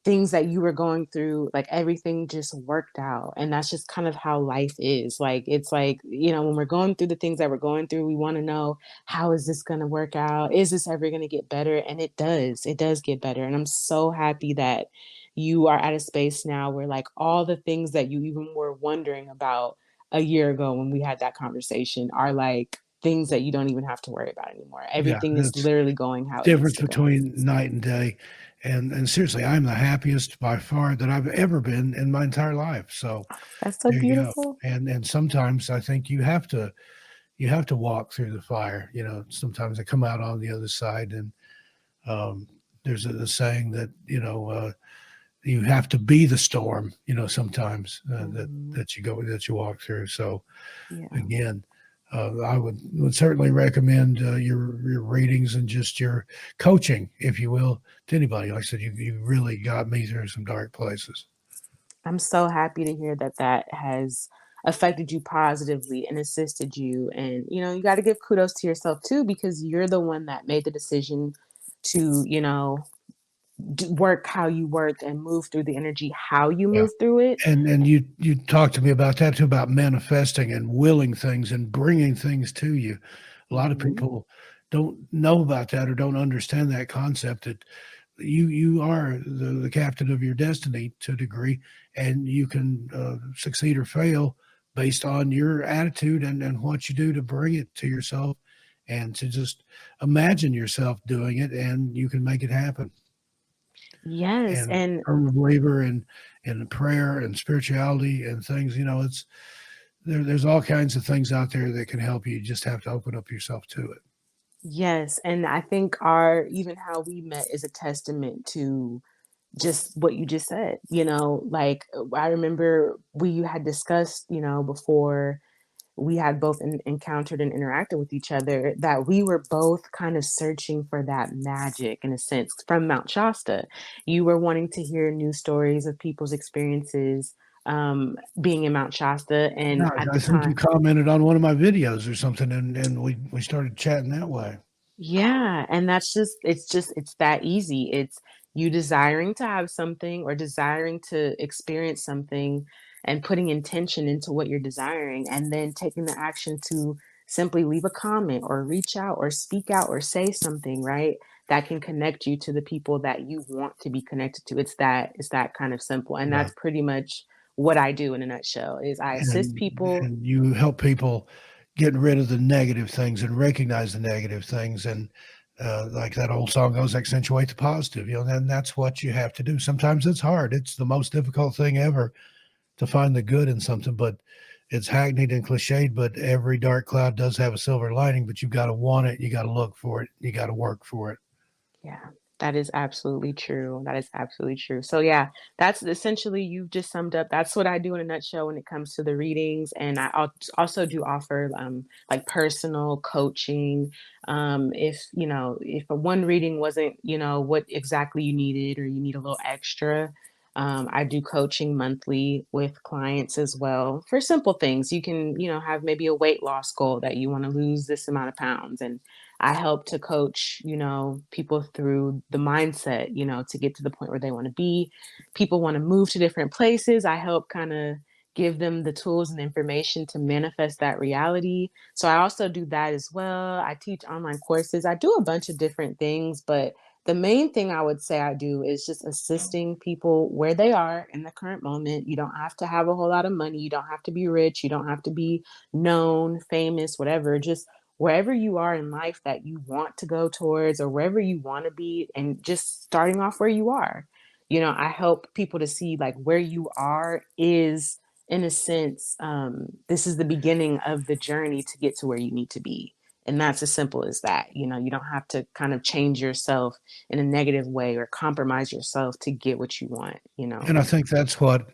things that you were going through, like everything just worked out. And that's just kind of how life is. Like, it's like, when we're going through the things that we're going through, we want to know, how is this going to work out? Is this ever going to get better? And it does. It does get better. And I'm so happy that you are at a space now where, like, all the things that you even were wondering about a year ago when we had that conversation are like things that you don't even have to worry about anymore. Yeah, Everything is it's literally going how it needs difference to go. between night and day. And seriously, I'm the happiest by far that I've ever been in my entire life. So That's so there you go. beautiful. And sometimes I think you have to walk through the fire. Sometimes I come out on the other side, and um, there's a saying that you have to be the storm. Sometimes Mhm. that you walk through. So Yeah. again, I would certainly recommend your readings and just your coaching, if you will, to anybody. Like I said, you really got me through some dark places. I'm so happy to hear that that has affected you positively and assisted you. And, you got to give kudos to yourself too, because you're the one that made the decision to, work how you work and move through the energy, how you Yeah. move through it. And you talked to me about that too, about manifesting and willing things and bringing things to you. A lot of Mhm. people don't know about that or don't understand that concept, that you are the captain of your destiny to a degree, and you can succeed or fail based on your attitude and what you do to bring it to yourself, and to just imagine yourself doing it, and you can make it happen. Yes. And And I'm a believer in prayer and spirituality and things. It's there's all kinds of things out there that can help you. You just have to open up yourself to it. yes. And I think even how we met is a testament to just what you just said, like I remember we had discussed, before we had both encountered and interacted with each other, that we were both kind of searching for that magic in a sense from Mount Shasta. You were wanting to hear new stories of people's experiences being in Mount Shasta. Yeah, And at I the think you time, commented on one of my videos or something, and we started chatting that way. yeah, and it's that easy. It's you desiring to have something or desiring to experience something and putting intention into what you're desiring and then taking the action to simply leave a comment or reach out or speak out or say something, right? That can connect you to the people that you want to be connected to. It's that kind of simple. And Yeah. that's pretty much what I do in a nutshell is I assist and people. and you help people get rid of the negative things and recognize the negative things, and like that old song goes, accentuate the positive. Then that's what you have to do. Sometimes it's hard. It's the most difficult thing ever to find the good in something, but it's hackneyed and cliched. But every dark cloud does have a silver lining. But you've got to want it. You got to look for it. You got to work for it. Yeah, that is absolutely true. That is absolutely true. So yeah, that's essentially you've just summed up. That's what I do in a nutshell when it comes to the readings, and also do offer like personal coaching. If if a one reading wasn't what exactly you needed, or you need a little extra. I do coaching monthly with clients as well for simple things. You can, have maybe a weight loss goal that you want to lose this amount of pounds, and I help to coach, people through the mindset, to get to the point where they want to be. People want to move to different places. I help kind of give them the tools and information to manifest that reality. So I also do that as well. I teach online courses. I do a bunch of different things, but the main thing I would say I do is just assisting people where they are in the current moment. You don't have to have a whole lot of money. You don't have to be rich. You don't have to be known, famous, whatever. Just wherever you are in life that you want to go towards or wherever you want to be, and just starting off where you are. I help people to see like where you are is, in a sense, this is the beginning of the journey to get to where you need to be. And that's as simple as that. You don't have to kind of change yourself in a negative way or compromise yourself to get what you want. And I think that's what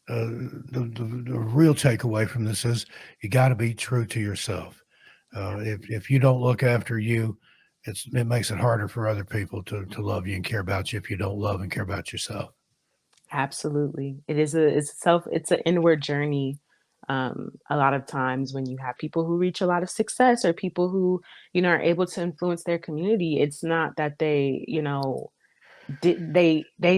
the real takeaway from this is: you got to be true to yourself. Yeah. If you don't look after you, it makes it harder for other people to love you and care about you if you don't love and care about yourself. Absolutely. It's an inward journey. A lot of times when you have people who reach a lot of success or people who, are able to influence their community, it's not that they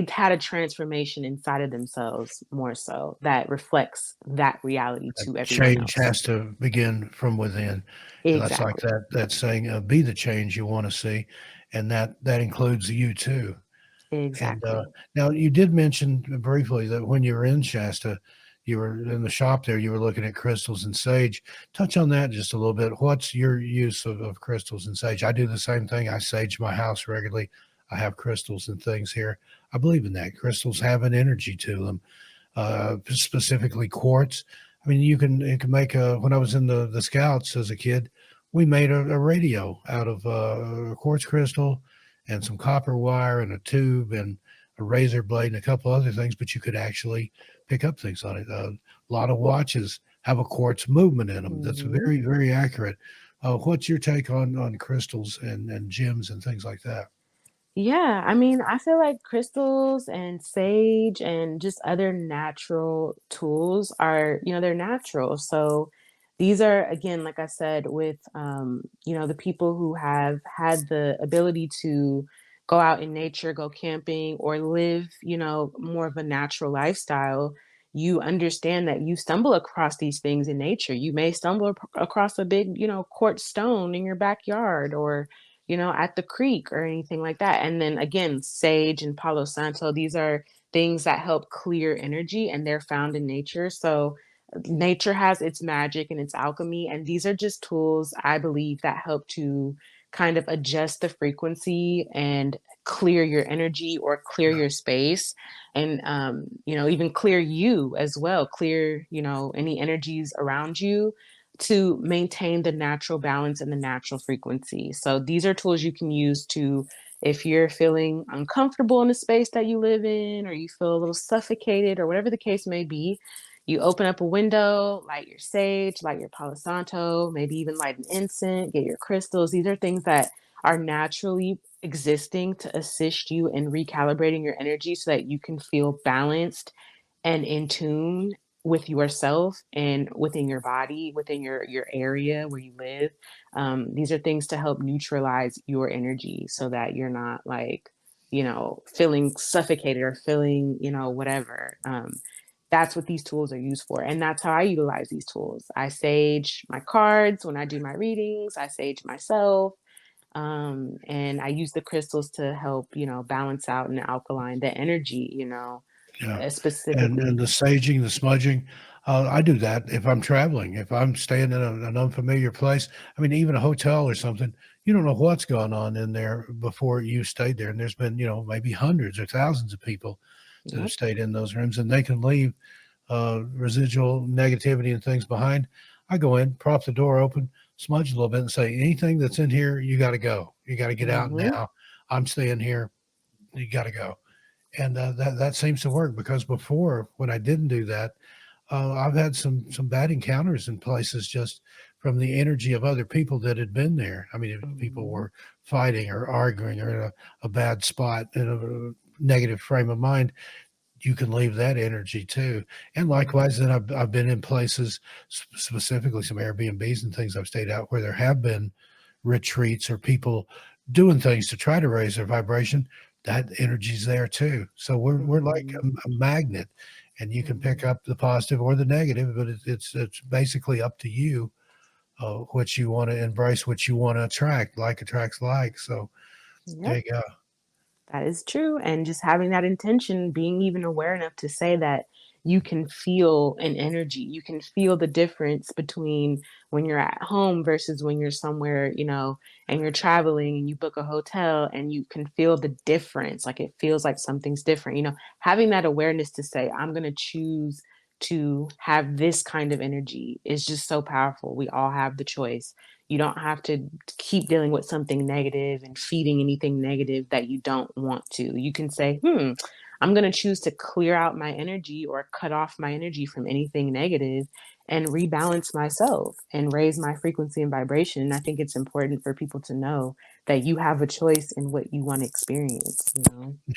had a transformation inside of themselves more so that reflects that reality to everyone Change else. has to begin from within. And that's like Exactly. that saying, be the change you want to see. And that includes you too. And Exactly. now you did mention briefly that when you were in Shasta, you were in the shop there, you were looking at crystals and sage. Touch on that just a little bit. What's your use of crystals and sage? I do the same thing. I sage my house regularly. I have crystals and things here. I believe in that. Crystals have an energy to them, specifically quartz. I mean, you can make a. When I was in the Scouts as a kid, we made a radio out of a quartz crystal and some copper wire and a tube and a razor blade and a couple other things. But you could actually pick up things on it. A lot of watches have a quartz movement in them. That's Mhm. very very accurate. What's your take on crystals and gems and things like that? Yeah, I mean, I feel like crystals and sage and just other natural tools are, they're natural. So these are, again, like I said, with, the people who have had the ability to go out in nature, go camping, or live, more of a natural lifestyle. You understand that you stumble across these things in nature. You may stumble across a big, quartz stone in your backyard, or at the creek or anything like that. And then again, sage and Palo Santo, these are things that help clear energy and they're found in nature. So nature has its magic and its alchemy. And these are just tools, I believe, that help to kind of adjust the frequency and clear your energy or clear Yeah. your space, and even clear you as well, clear any energies around you, to maintain the natural balance and the natural frequency. So these are tools you can use to, if you're feeling uncomfortable in the space that you live in, or you feel a little suffocated, or whatever the case may be, you open up a window, light your sage, light your Palo Santo, maybe even light an incense, get your crystals. These are things that are naturally existing to assist you in recalibrating your energy so that you can feel balanced and in tune with yourself and within your body, within your area where you live. These are things to help neutralize your energy so that you're not like feeling suffocated or feeling, whatever. That's what these tools are used for. And that's how I utilize these tools. I sage my cards when I do my readings, I sage myself. And I use the crystals to help, balance out and alkaline the energy, Yeah, and specifically. the saging, the smudging, I do that if I'm traveling. If I'm staying in an unfamiliar place, I mean, even a hotel or something, you don't know what's going on in there before you stayed there. And there's been, maybe hundreds or thousands of people that have Yep. stayed in those rooms, and they can leave residual negativity and things behind. I go in, prop the door open, smudge a little bit, and say, anything that's in here, you got to go. You got to get out Hmm. now. I'm staying here. You got to go. And that seems to work because before, when I didn't do that, I've had some bad encounters in places just from the energy of other people that had been there. I mean, if people Hmm. were fighting or arguing or in a bad spot in a negative frame of mind, you can leave that energy too. And likewise, Hmm. then I've been in places, specifically some Airbnbs and things I've stayed out where there have been retreats or people doing things to try to raise their vibration. That energy's there too. So we're like Hmm. a magnet, and you can pick Hmm. up the positive or the negative, but it's basically up to you what you want to embrace, what you want to attract. Like attracts like. So there Yep. you go. That is true. And just having that intention, being even aware enough to say that you can feel an energy, you can feel the difference between when you're at home versus when you're somewhere, and you're traveling and you book a hotel and you can feel the difference. Like it feels like something's different, having that awareness to say, I'm going to choose to have this kind of energy is just so powerful. We all have the choice. You don't have to keep dealing with something negative and feeding anything negative that you don't want to. You can say, I'm going to choose to clear out my energy or cut off my energy from anything negative and rebalance myself and raise my frequency and vibration. And I think it's important for people to know that you have a choice in what you want to experience.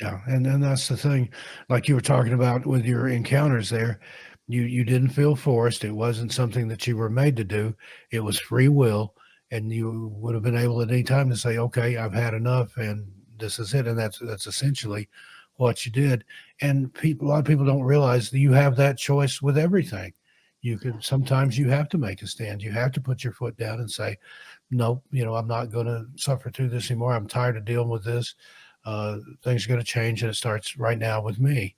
Yeah, and that's the thing, like you were talking about with your encounters there, you didn't feel forced. It wasn't something that you were made to do. It was free will, and you would have been able at any time to say, "Okay, I've had enough, and this is it." And that's essentially what you did. And a lot of people don't realize that you have that choice with everything. You could sometimes you have to make a stand. You have to put your foot down and say, nope, I'm not going to suffer through this anymore. I'm tired of dealing with this. Things are going to change, and it starts right now with me.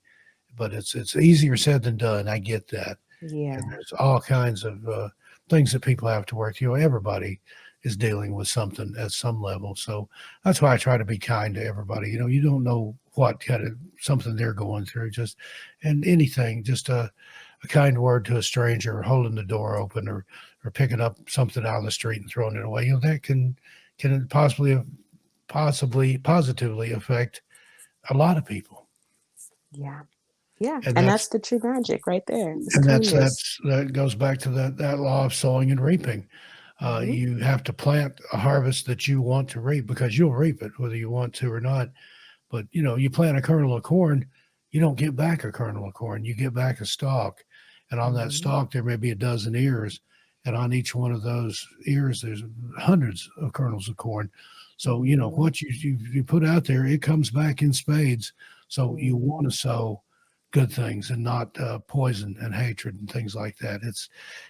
But it's easier said than done. I get that, and Yeah. there's all kinds of things that people have to work through. Everybody is dealing with something at some level, so that's why I try to be kind to everybody. You don't know what kind of something they're going through. Just and anything, just a kind word to a stranger, or holding the door open, or picking up something out of the street and throwing it away. That can possibly positively affect a lot of people. Yeah. Yeah. And And that's the true magic right there. It's kindness. that goes back to that law of sowing and reaping. Hmm. You have to plant a harvest that you want to reap, because you'll reap it whether you want to or not. But you plant a kernel of corn, you don't get back a kernel of corn. You get back a stalk, and on that Hmm. stalk there may be a dozen ears, and on each one of those ears there's hundreds of kernels of corn. So Hmm. what you put out there, it comes back in spades. So you want Hmm. to sow good things and not poison and hatred and things like that.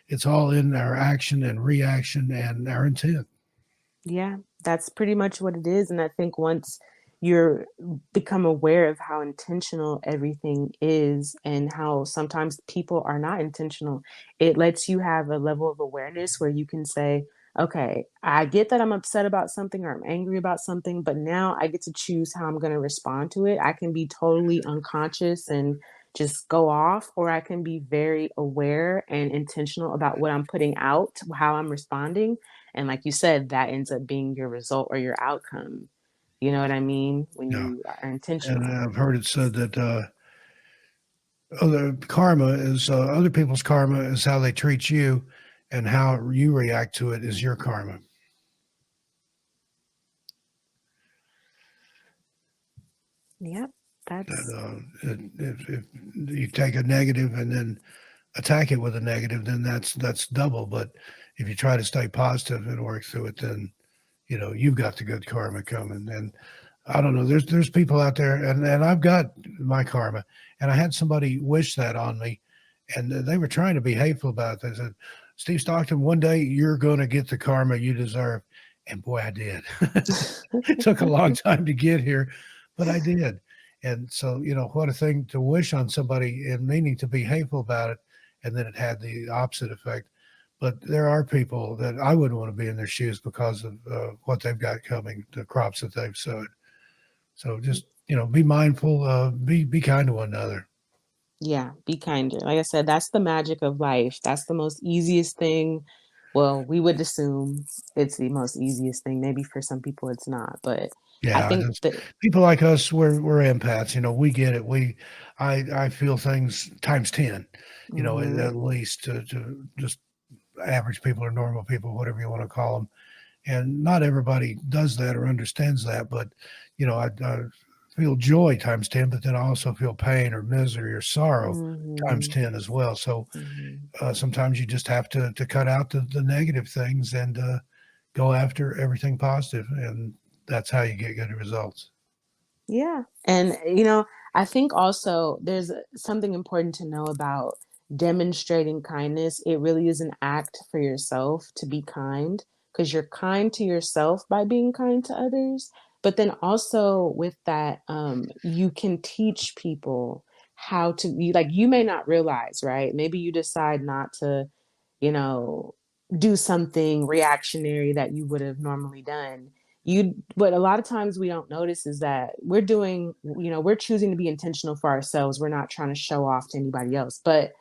It's all in our action and reaction and our intent. Yeah, that's pretty much what it is. And I think once you're become aware of how intentional everything is and how sometimes people are not intentional, it lets you have a level of awareness where you can say, okay, I get that I'm upset about something or I'm angry about something, but now I get to choose how I'm going to respond to it. I can be totally unconscious and just go off, or I can be very aware and intentional about what I'm putting out, how I'm responding, and like you said, that ends up being your result or your outcome. You know what I mean? When Yeah, you are and intentional. I've heard it said that other people's karma is how they treat you, and how you react to it is your karma. Yep. That That's if you take a negative and then attack it with a negative, then that's double. But if you try to stay positive and work through it, then you've got the good karma coming. And I don't know. There's people out there, and I've got my karma, and I had somebody wish that on me, and they were trying to be hateful about it. They said, "Steve Stockton, one day you're going to get the karma you deserve," and boy, I did. It took a long time to get here, but I did. And so, what a thing to wish on somebody and meaning to be hateful about it, and then it had the opposite effect. But there are people that I wouldn't want to be in their shoes because of what they've got coming, the crops that they've sowed. So just, be mindful, be kind to one another. Yeah, be kinder. Like I said, that's the magic of life. That's the most easiest thing. Well, we would assume it's the most easiest thing. Maybe for some people it's not, but I Yeah, think that's that people like us, we're empaths, we get it. I feel things times 10, mhm, at least to just average people or normal people, whatever you want to call them. And not everybody does that or understands that, but I feel joy times 10, but then I also feel pain or misery or sorrow times mhm, 10 as well. So mhm. sometimes you just have to cut out the negative things and go after everything positive, and that's how you get good results. Yeah. And, I think also there's something important to know about demonstrating kindness. It really is an act for yourself to be kind because you're kind to yourself by being kind to others. But then also with that, you can teach people how to be like, you may not realize, right? Maybe you decide not to, you know, do something reactionary that you would have normally done. But a lot of times we don't notice is that we're choosing to be intentional for ourselves. We're not trying to show off to anybody else. But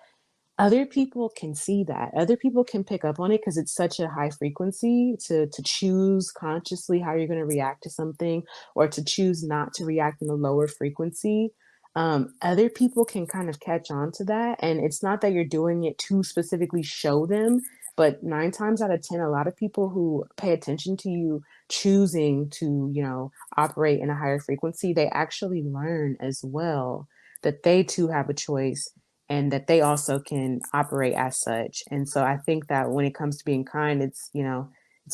other people can see that. Other people can pick up on it because it's such a high frequency to choose consciously how you're going to react to something or to choose not to react in a lower frequency. Other people can kind of catch on to that. And it's not that you're doing it to specifically show them, but 9 times out of 10, a lot of people who pay attention to you choosing to, operate in a higher frequency, they actually learn as well that they too have a choice and that they also can operate as such. And so I think that when it comes to being kind, it's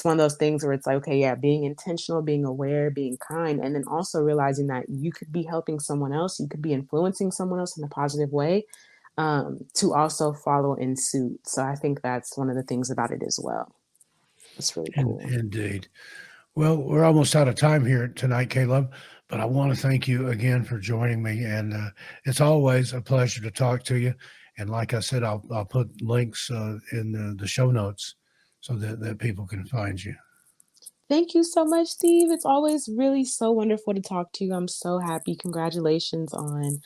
one of those things where it's like, okay, yeah, being intentional, being aware, being kind, and then also realizing that you could be helping someone else, you could be influencing someone else in a positive way, to also follow in suit. So I think that's one of the things about it as well. It's really cool. Indeed. Well, we're almost out of time here tonight, Caleb, but I want to thank you again for joining me. And it's always a pleasure to talk to you. And like I said, I'll put links in the show notes so that people can find you. Thank you so much, Steve. It's always really so wonderful to talk to you. I'm so happy. Congratulations on,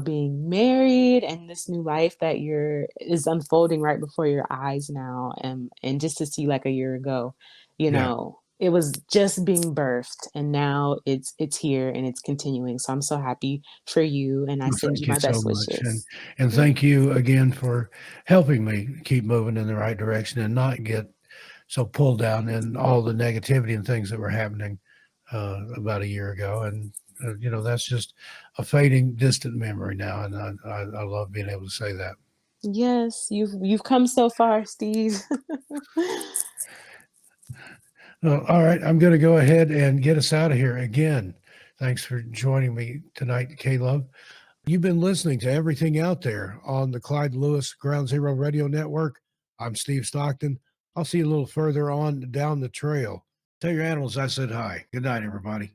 being married and this new life that you're is unfolding right before your eyes now. And just to see like a year ago, Yeah. it was just being birthed and now it's here and it's continuing. So I'm so happy for you and I Well, send thank you you my so best much. And wishes. and Yeah. thank you again for helping me keep moving in the right direction and not get so pulled down in all the negativity and things that were happening about a year ago. And that's just a fading, distant memory now. And I love being able to say that. Yes, you've come so far, Steve. Well, all right, I'm going to go ahead and get us out of here again. Thanks for joining me tonight, Caleb. You've been listening to Everything Out There on the Clyde Lewis Ground Zero Radio Network. I'm Steve Stockton. I'll see you a little further on down the trail. Tell your animals I said hi. Good night, everybody.